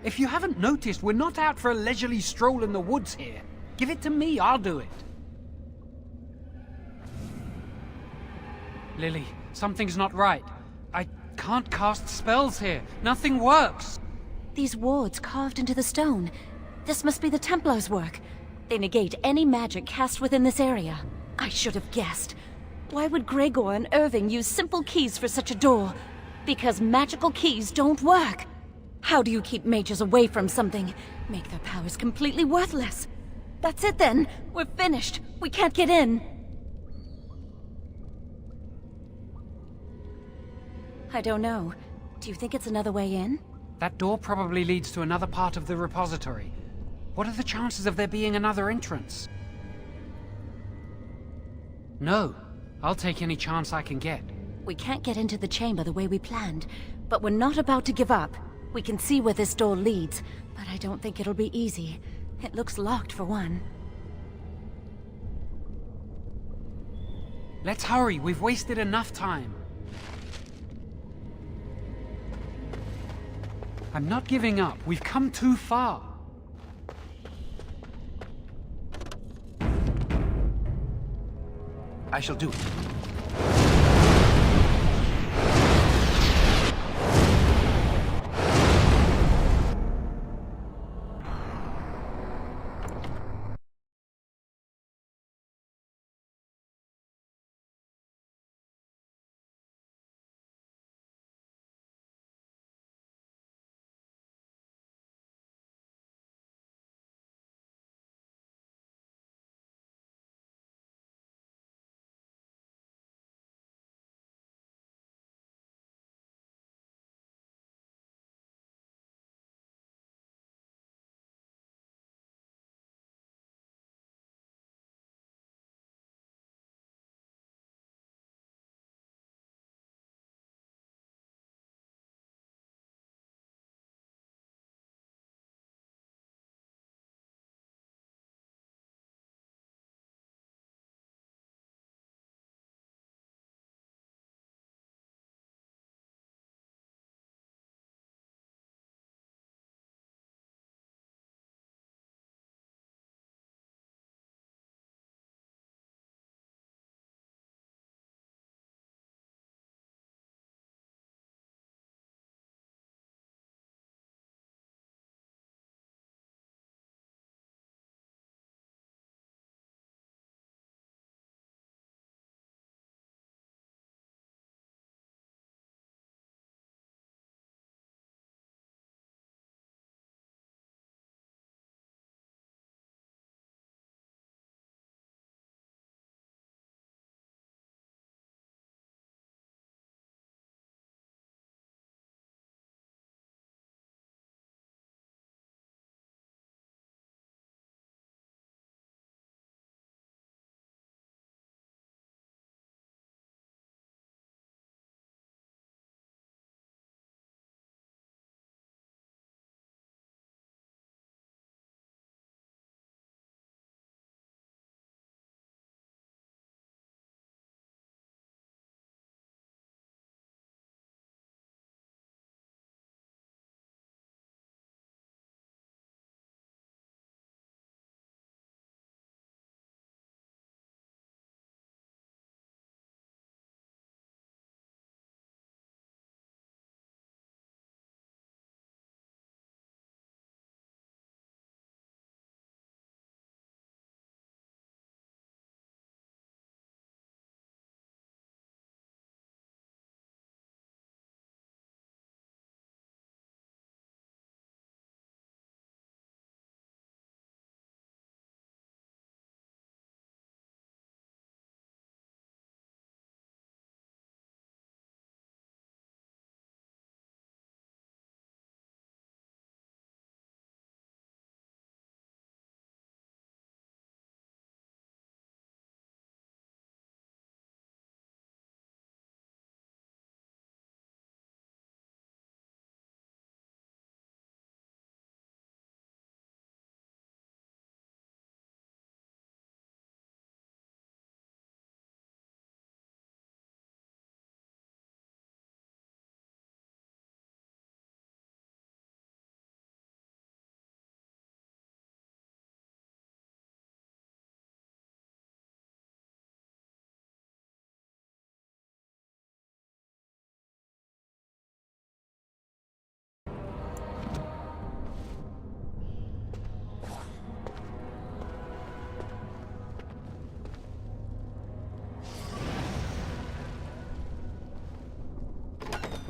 If you haven't noticed, we're not out for a leisurely stroll in the woods here. Give it to me, I'll do it. Lily, something's not right. I can't cast spells here. Nothing works. These wards carved into the stone. This must be the Templars' work. They negate any magic cast within this area. I should have guessed. Why would Gregor and Irving use simple keys for such a door? Because magical keys don't work. How do you keep mages away from something? Make their powers completely worthless. That's it then. We're finished. We can't get in. I don't know. Do you think it's another way in? That door probably leads to another part of the repository. What are the chances of there being another entrance? No. I'll take any chance I can get. We can't get into the chamber the way we planned, but we're not about to give up. We can see where this door leads, but I don't think it'll be easy. It looks locked for one. Let's hurry, we've wasted enough time. I'm not giving up, we've come too far. I shall do it.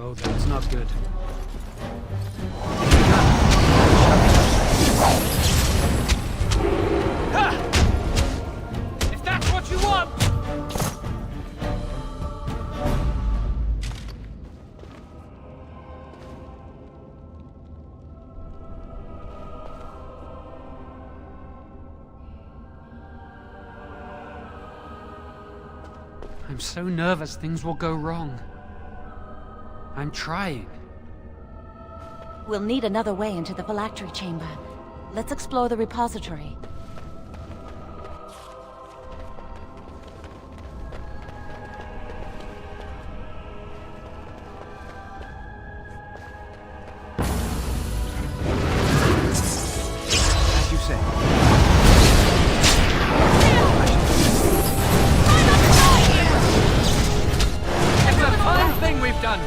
Oh, that's not good. If that's what you want! I'm so nervous things will go wrong. I'm trying. We'll need another way into the phylactery chamber. Let's explore the repository. As you say. It's a fine thing we've done!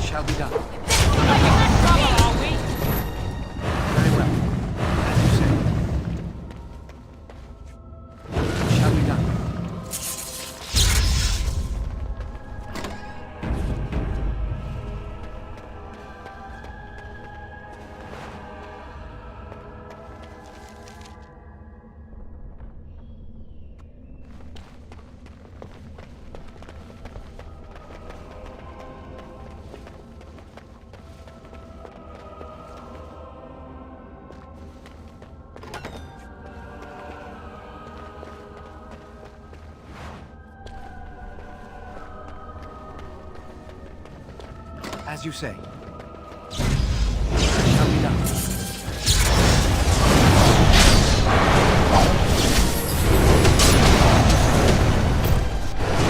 Shall be done. Are we? Very well. As you say. Shall be done. As you say. Shall be done.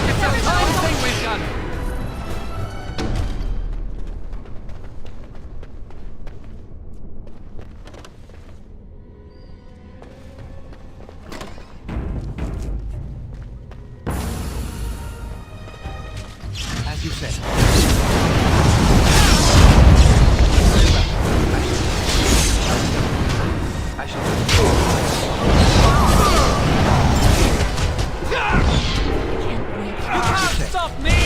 It's a fine thing we've done! As you say. I shall You can't stop me!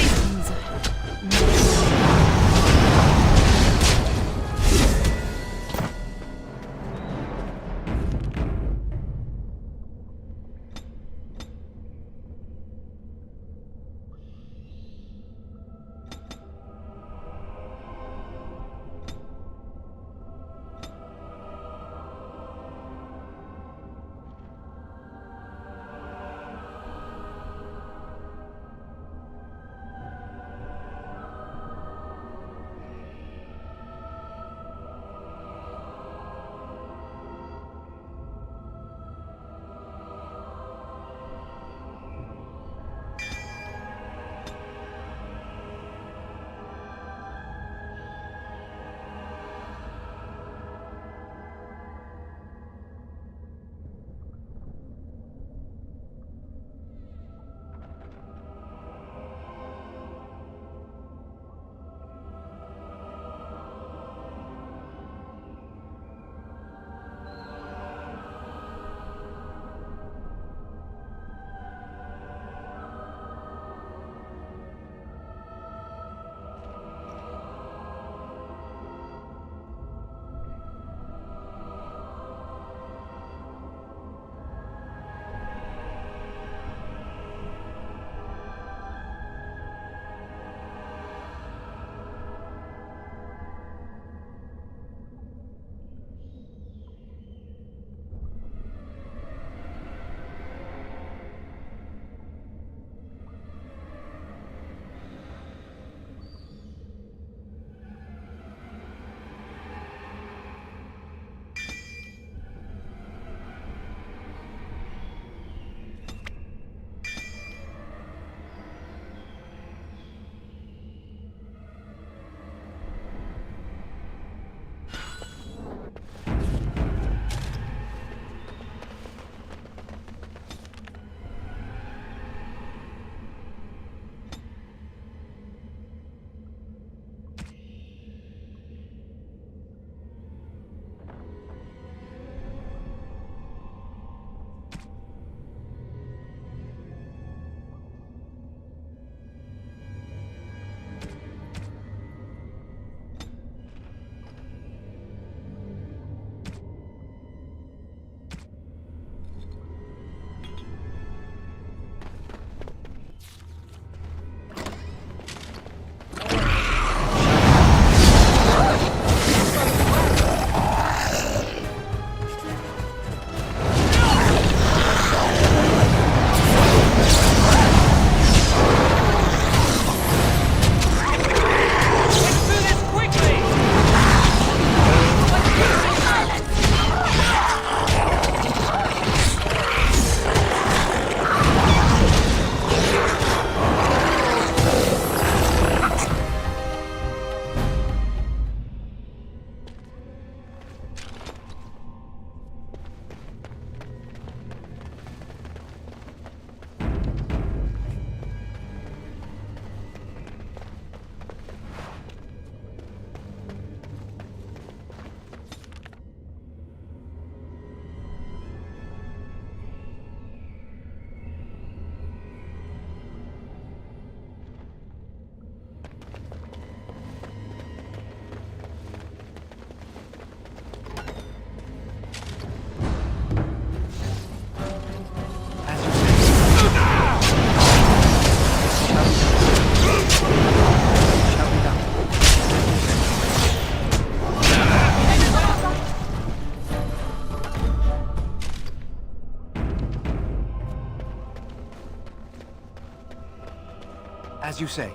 As you say.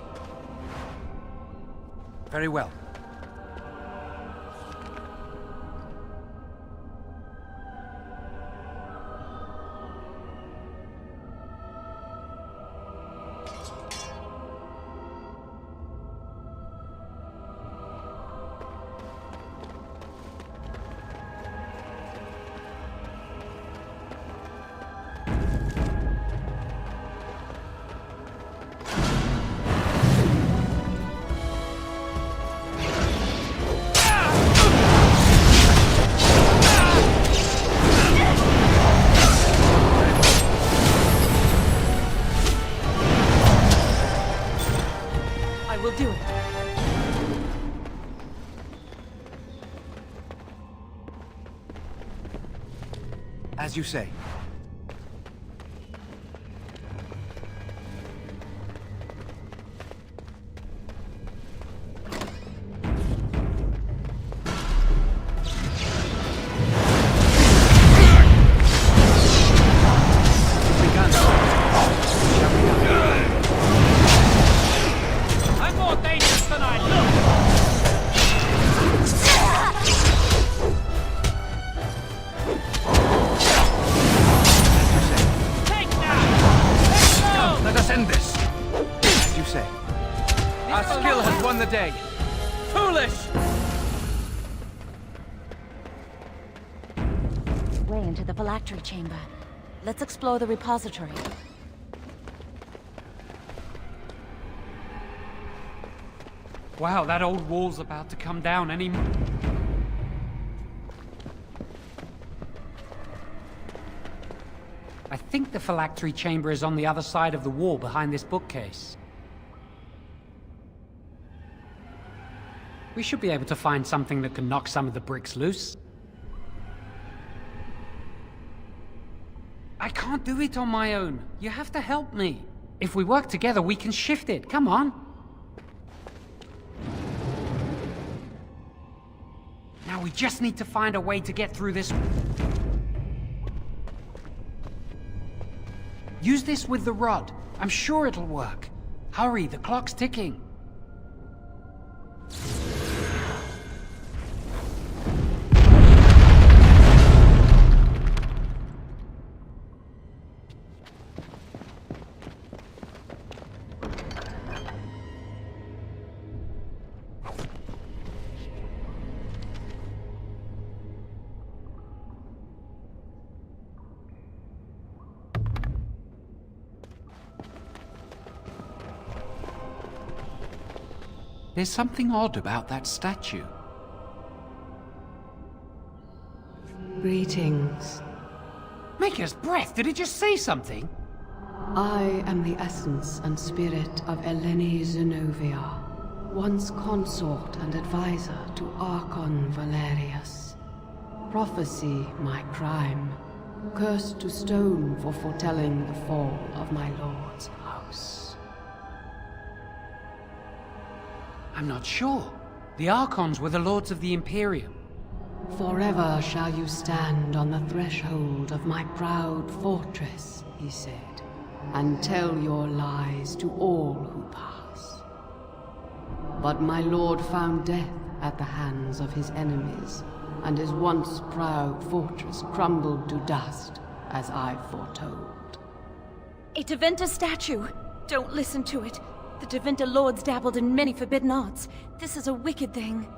Very well. As you say. I'm more dangerous than I look! Let us end this. As you say. Our skill has won the day. Foolish! Way into the phylactery chamber. Let's explore the repository. Wow, that old wall's about to come down any... I think the phylactery chamber is on the other side of the wall behind this bookcase. We should be able to find something that can knock some of the bricks loose. I can't do it on my own. You have to help me. If we work together, we can shift it. Come on. Now we just need to find a way to get through this. Use this with the rod. I'm sure it'll work. Hurry, the clock's ticking. There's something odd about that statue. Greetings. Maker's breath, did it just say something? I am the essence and spirit of Eleni Zenovia, once consort and advisor to Archon Valerius. Prophecy, my crime. Cursed to stone for foretelling the fall of my lord's house. I'm not sure. The Archons were the lords of the Imperium. Forever shall you stand on the threshold of my proud fortress, he said, and tell your lies to all who pass. But my lord found death at the hands of his enemies, and his once proud fortress crumbled to dust, as I foretold. A Tevinter statue! Don't listen to it. The Tevinter lords dabbled in many forbidden arts. This is a wicked thing.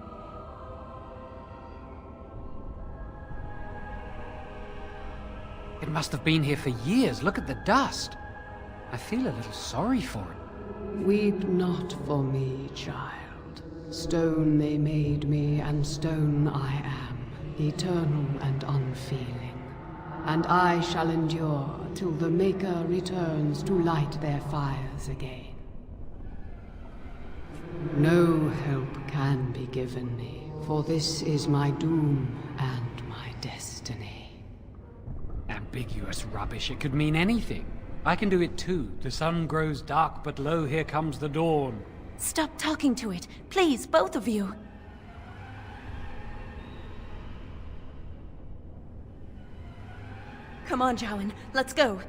It must have been here for years. Look at the dust. I feel a little sorry for it. Weep not for me, child. Stone they made me, and stone I am, eternal and unfeeling. And I shall endure till the Maker returns to light their fires again. No help can be given me, for this is my doom and my destiny. Ambiguous rubbish, it could mean anything. I can do it too. The sun grows dark, but lo, here comes the dawn. Stop talking to it. Please, both of you. Come on, Jowen. Let's go.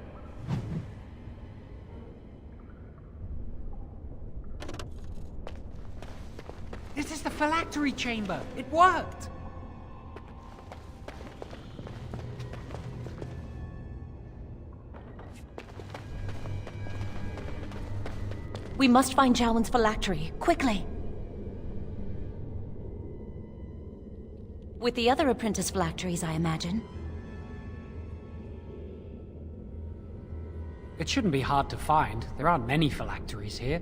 This is the phylactery chamber. It worked. We must find Jowen's phylactery, quickly. With the other apprentice phylacteries, I imagine. It shouldn't be hard to find. There aren't many phylacteries here.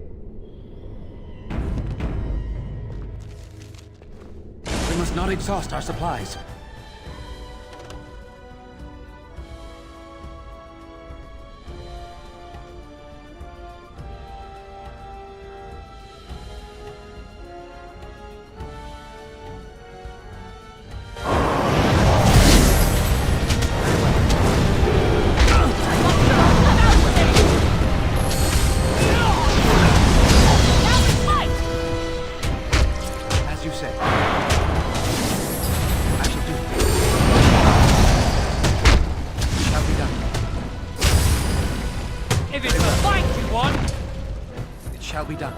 We must not exhaust our supplies. Shall be done.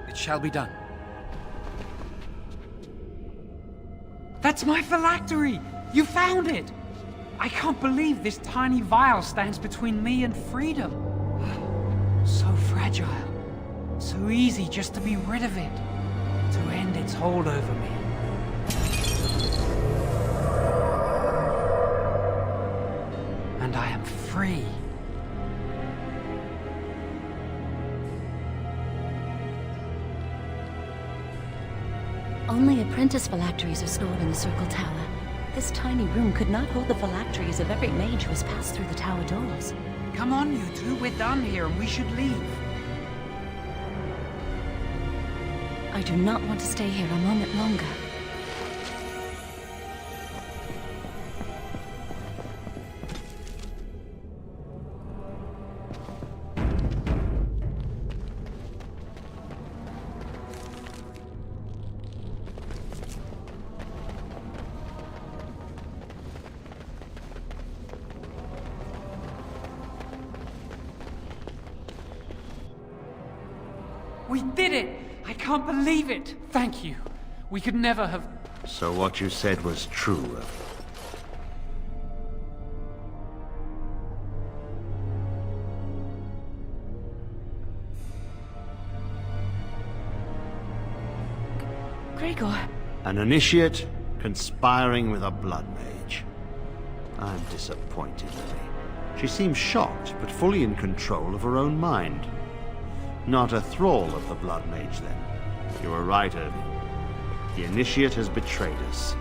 It shall be done. That's my phylactery! You found it! I can't believe this tiny vial stands between me and freedom. So fragile. So easy just to be rid of it. To end its hold over me. And I am free. Only apprentice phylacteries are stored in the Circle Tower. This tiny room could not hold the phylacteries of every mage who has passed through the tower doors. Come on, you two. We're done here and we should leave. I do not want to stay here a moment longer. We did it! I can't believe it! Thank you. We could never have... So what you said was true. Gregor. An initiate conspiring with a blood mage. I'm disappointed, Lily. She seems shocked, but fully in control of her own mind. Not a thrall of the blood mage, then. You were right, Irving. The initiate has betrayed us.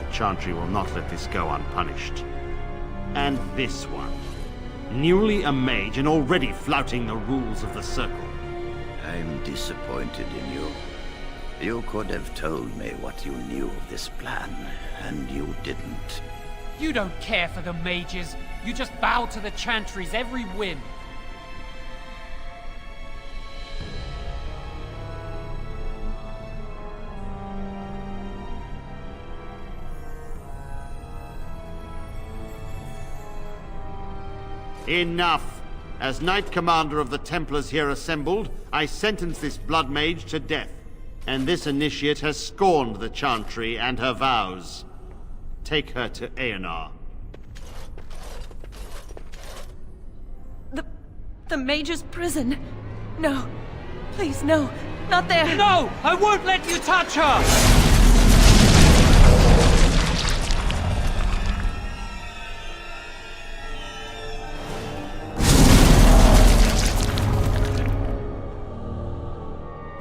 The Chantry will not let this go unpunished. And this one. Newly a mage and already flouting the rules of the Circle. I'm disappointed in you. You could have told me what you knew of this plan, and you didn't. You don't care for the mages. You just bow to the Chantry's every whim. Enough! As Knight Commander of the Templars here assembled, I sentence this blood mage to death. And this initiate has scorned the Chantry and her vows. Take her to Aenar. The Mage's prison. No. Please, no. Not there. No! I won't let you touch her!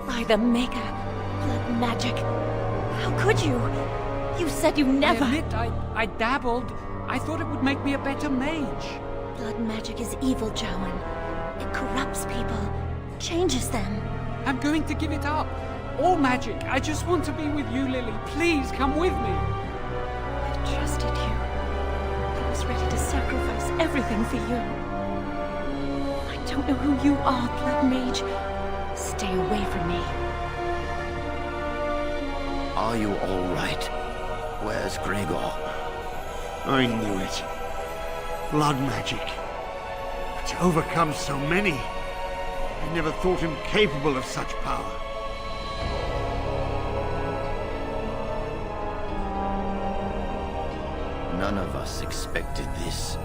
By the Maker. Blood magic. How could you? You said you never... I admit, I dabbled. I thought it would make me a better mage. Blood magic is evil, Jowan. It corrupts people, changes them. I'm going to give it up. All magic. I just want to be with you, Lily. Please, come with me. I trusted you. I was ready to sacrifice everything for you. I don't know who you are, Blood Mage. Stay away from me. Are you all right? Where's Gregor? I knew it. Blood magic. But to overcome so many, I never thought him capable of such power. None of us expected this.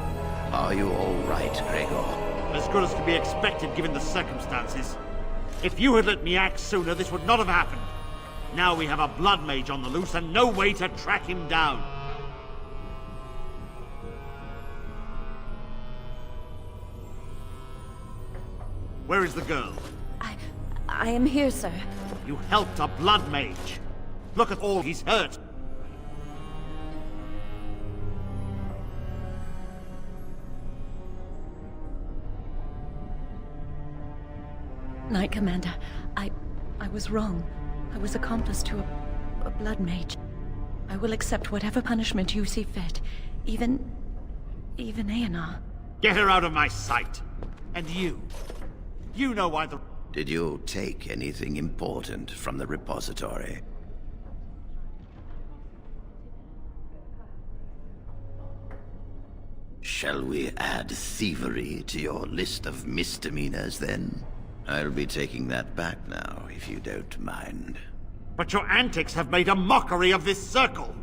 Are you all right, Gregor? As good as could be expected given the circumstances. If you had let me act sooner, this would not have happened. Now we have a blood mage on the loose and no way to track him down. Where is the girl? I am here, sir. You helped a blood mage. Look at all he's hurt. Knight Commander, I was wrong. I was accomplice to a blood mage. I will accept whatever punishment you see fit. Even Aenar. Get her out of my sight. And you know why the... Did you take anything important from the repository? Shall we add thievery to your list of misdemeanors, then? I'll be taking that back now, if you don't mind. But your antics have made a mockery of this circle!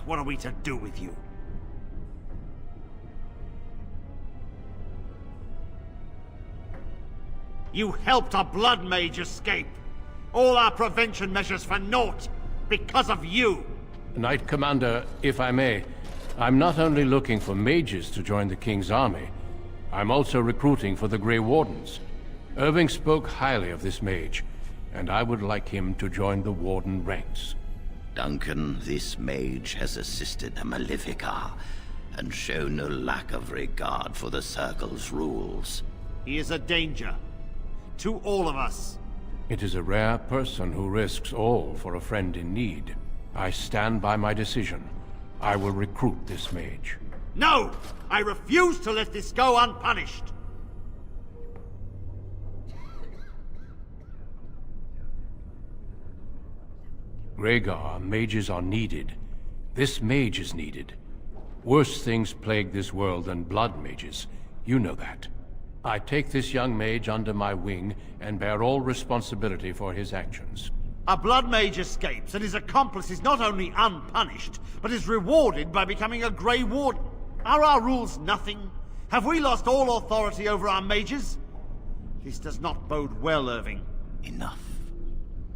What are we to do with you? You helped a blood mage escape! All our prevention measures for naught! Because of you! Knight Commander, if I may, I'm not only looking for mages to join the King's army, I'm also recruiting for the Grey Wardens. Irving spoke highly of this mage, and I would like him to join the Warden ranks. Duncan, this mage has assisted Malefica, and shown no lack of regard for the Circle's rules. He is a danger. To all of us. It is a rare person who risks all for a friend in need. I stand by my decision. I will recruit this mage. No! I refuse to let this go unpunished! Rhaegar, mages are needed. This mage is needed. Worse things plague this world than blood mages. You know that. I take this young mage under my wing and bear all responsibility for his actions. A blood mage escapes and his accomplice is not only unpunished, but is rewarded by becoming a Grey Warden. Are our rules nothing? Have we lost all authority over our mages? This does not bode well, Irving. Enough.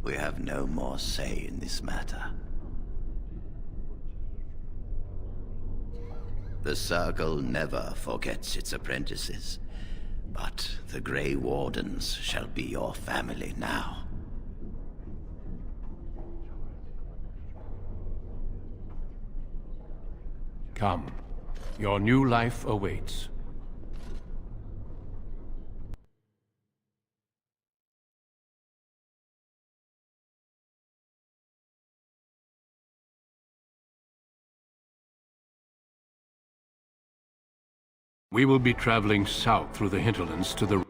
We have no more say in this matter. The Circle never forgets its apprentices, but the Grey Wardens shall be your family now. Come. Your new life awaits. We will be traveling south through the hinterlands to the...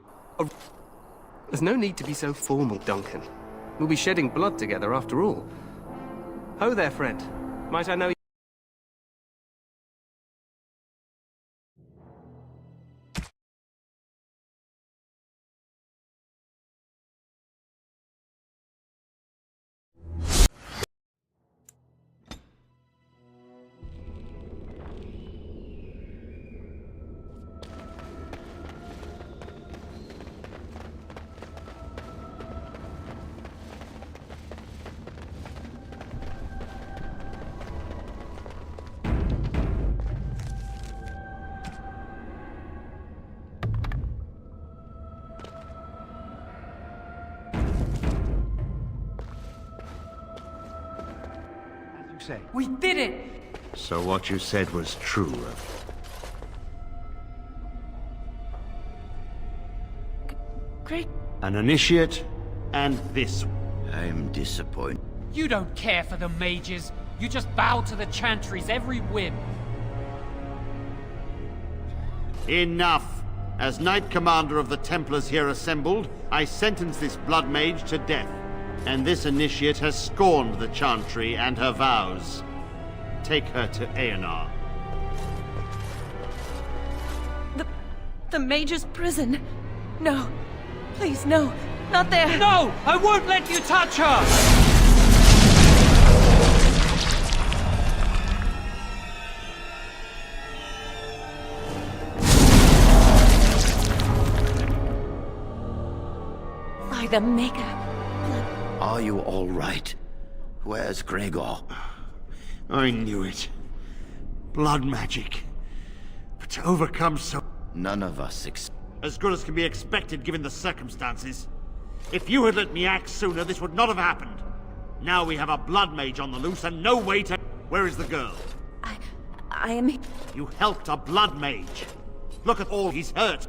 There's no need to be so formal, Duncan. We'll be shedding blood together after all. Ho there, friend. Might I know you? say? We did it! So what you said was true. Great. An initiate, and this. I'm disappointed. You don't care for the mages. You just bow to the Chantry's every whim. Enough! As Knight Commander of the Templars here assembled, I sentence this Blood Mage to death. And this initiate has scorned the Chantry and her vows. Take her to Aenar. The Mage's prison. No. Please, no. Not there. No! I won't let you touch her! By the Maker. Are you all right? Where's Gregor? I knew it. Blood magic. But to overcome so... None of us As good as can be expected given the circumstances. If you had let me act sooner, this would not have happened. Now we have a blood mage on the loose and no way to... Where is the girl? I am... You helped a blood mage. Look at all he's hurt.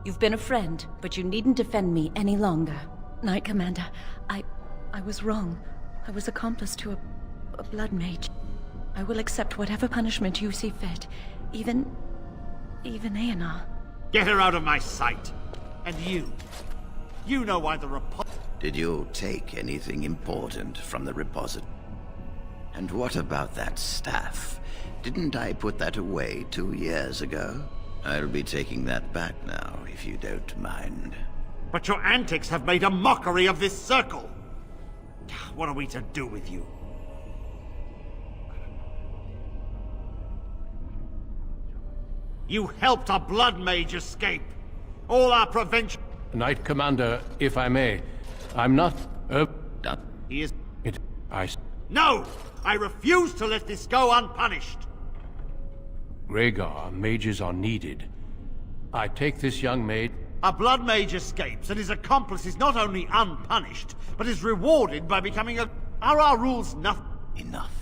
You've been a friend, but you needn't defend me any longer. Knight Commander, I was wrong. I was accomplice to a blood mage. I will accept whatever punishment you see fit. Even Aenar. Get her out of my sight. And you. You know why the Did you take anything important from the repository? And what about that staff? Didn't I put that away 2 years ago? I'll be taking that back now, if you don't mind. But your antics have made a mockery of this circle. What are we to do with you? You helped a blood mage escape. All our prevention... Knight Commander, if I may, I'm not... He is... I... No! I refuse to let this go unpunished! Gregor, mages are needed. I take this young maid... A blood mage escapes, and his accomplice is not only unpunished, but is rewarded by becoming a... Are our rules nothing? Enough.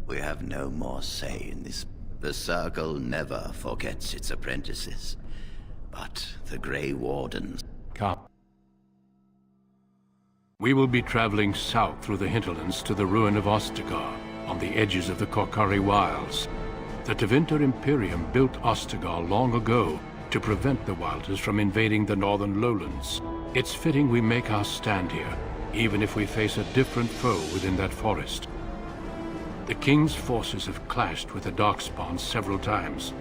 We have no more say in this. The Circle never forgets its apprentices. But the Grey Wardens... Come. We will be traveling south through the hinterlands to the ruin of Ostagar, on the edges of the Korcari Wilds. The Tevinter Imperium built Ostagar long ago to prevent the Wilders from invading the northern lowlands. It's fitting we make our stand here, even if we face a different foe within that forest. The King's forces have clashed with the Darkspawn several times,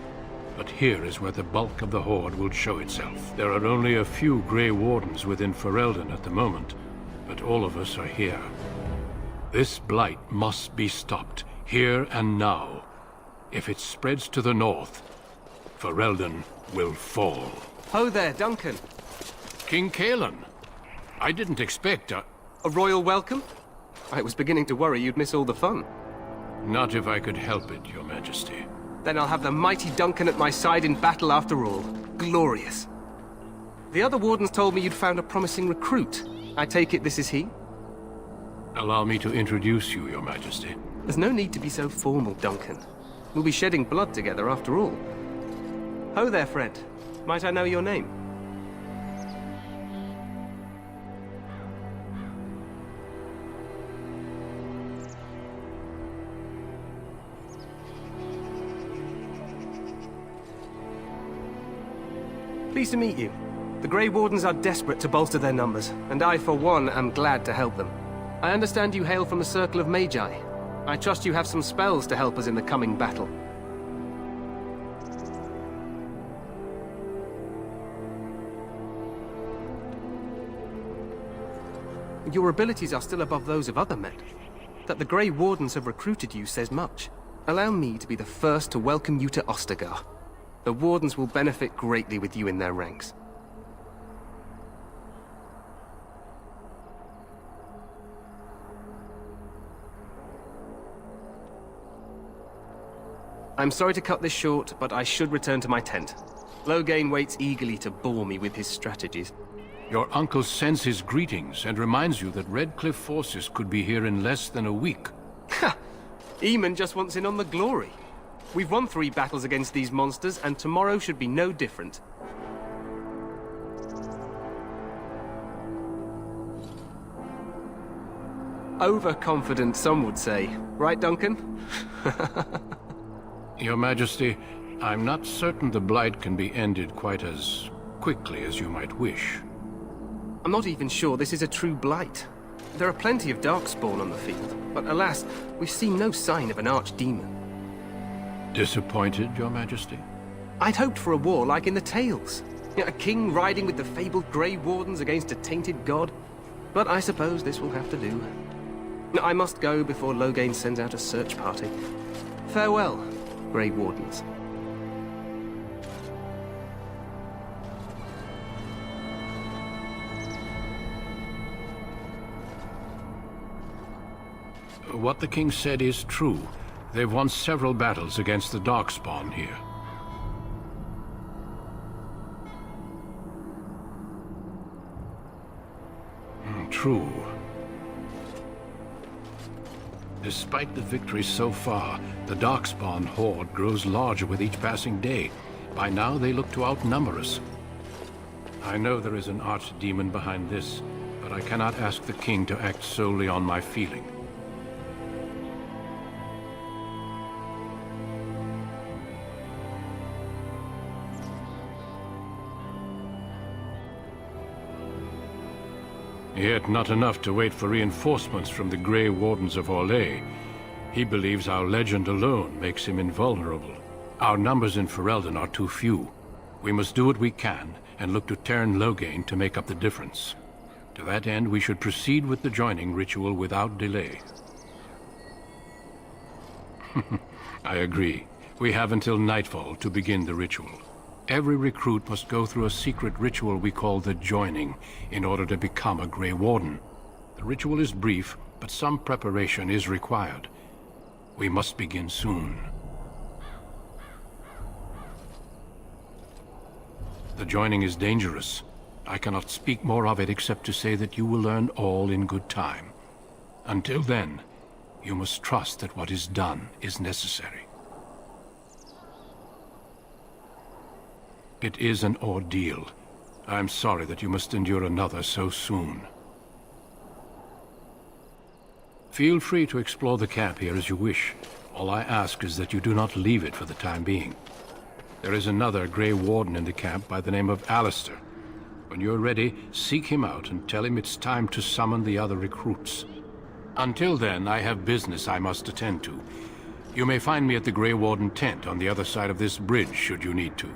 but here is where the bulk of the Horde will show itself. There are only a few Grey Wardens within Ferelden at the moment, but all of us are here. This blight must be stopped, here and now. If it spreads to the north, Ferelden will fall. Ho there, Duncan. King Cailan. I didn't expect a royal welcome? I was beginning to worry you'd miss all the fun. Not if I could help it, Your Majesty. Then I'll have the mighty Duncan at my side in battle after all. Glorious. The other wardens told me you'd found a promising recruit. I take it this is he? Allow me to introduce you, Your Majesty. There's no need to be so formal, Duncan. We'll be shedding blood together after all. Ho there, friend. Might I know your name? Pleased to meet you. The Grey Wardens are desperate to bolster their numbers, and I, for one, am glad to help them. I understand you hail from the Circle of Magi. I trust you have some spells to help us in the coming battle. Your abilities are still above those of other men. That the Grey Wardens have recruited you says much. Allow me to be the first to welcome you to Ostagar. The Wardens will benefit greatly with you in their ranks. I'm sorry to cut this short, but I should return to my tent. Loghain waits eagerly to bore me with his strategies. Your uncle sends his greetings and reminds you that Redcliffe forces could be here in less than a week. Ha! Eamon just wants in on the glory. We've won 3 battles against these monsters, and tomorrow should be no different. Overconfident, some would say. Right, Duncan? Your Majesty, I'm not certain the Blight can be ended quite as quickly as you might wish. I'm not even sure this is a true Blight. There are plenty of Darkspawn on the field, but alas, we've seen no sign of an archdemon. Disappointed, Your Majesty? I'd hoped for a war like in the Tales. A king riding with the fabled Grey Wardens against a tainted god. But I suppose this will have to do. I must go before Loghain sends out a search party. Farewell, Grey Wardens. What the king said is true. They've won several battles against the Darkspawn here. True. Despite the victories so far, the Darkspawn horde grows larger with each passing day. By now, they look to outnumber us. I know there is an archdemon behind this, but I cannot ask the king to act solely on my feeling. Yet not enough to wait for reinforcements from the Grey Wardens of Orlais. He believes our legend alone makes him invulnerable. Our numbers in Ferelden are too few. We must do what we can, and look to Teyrn Loghain to make up the difference. To that end, we should proceed with the joining ritual without delay. I agree. We have until nightfall to begin the ritual. Every recruit must go through a secret ritual we call the Joining in order to become a Grey Warden. The ritual is brief, but some preparation is required. We must begin soon. The Joining is dangerous. I cannot speak more of it except to say that you will learn all in good time. Until then, you must trust that what is done is necessary. It is an ordeal. I'm sorry that you must endure another so soon. Feel free to explore the camp here as you wish. All I ask is that you do not leave it for the time being. There is another Grey Warden in the camp by the name of Alistair. When you're ready, seek him out and tell him it's time to summon the other recruits. Until then, I have business I must attend to. You may find me at the Grey Warden tent on the other side of this bridge, should you need to.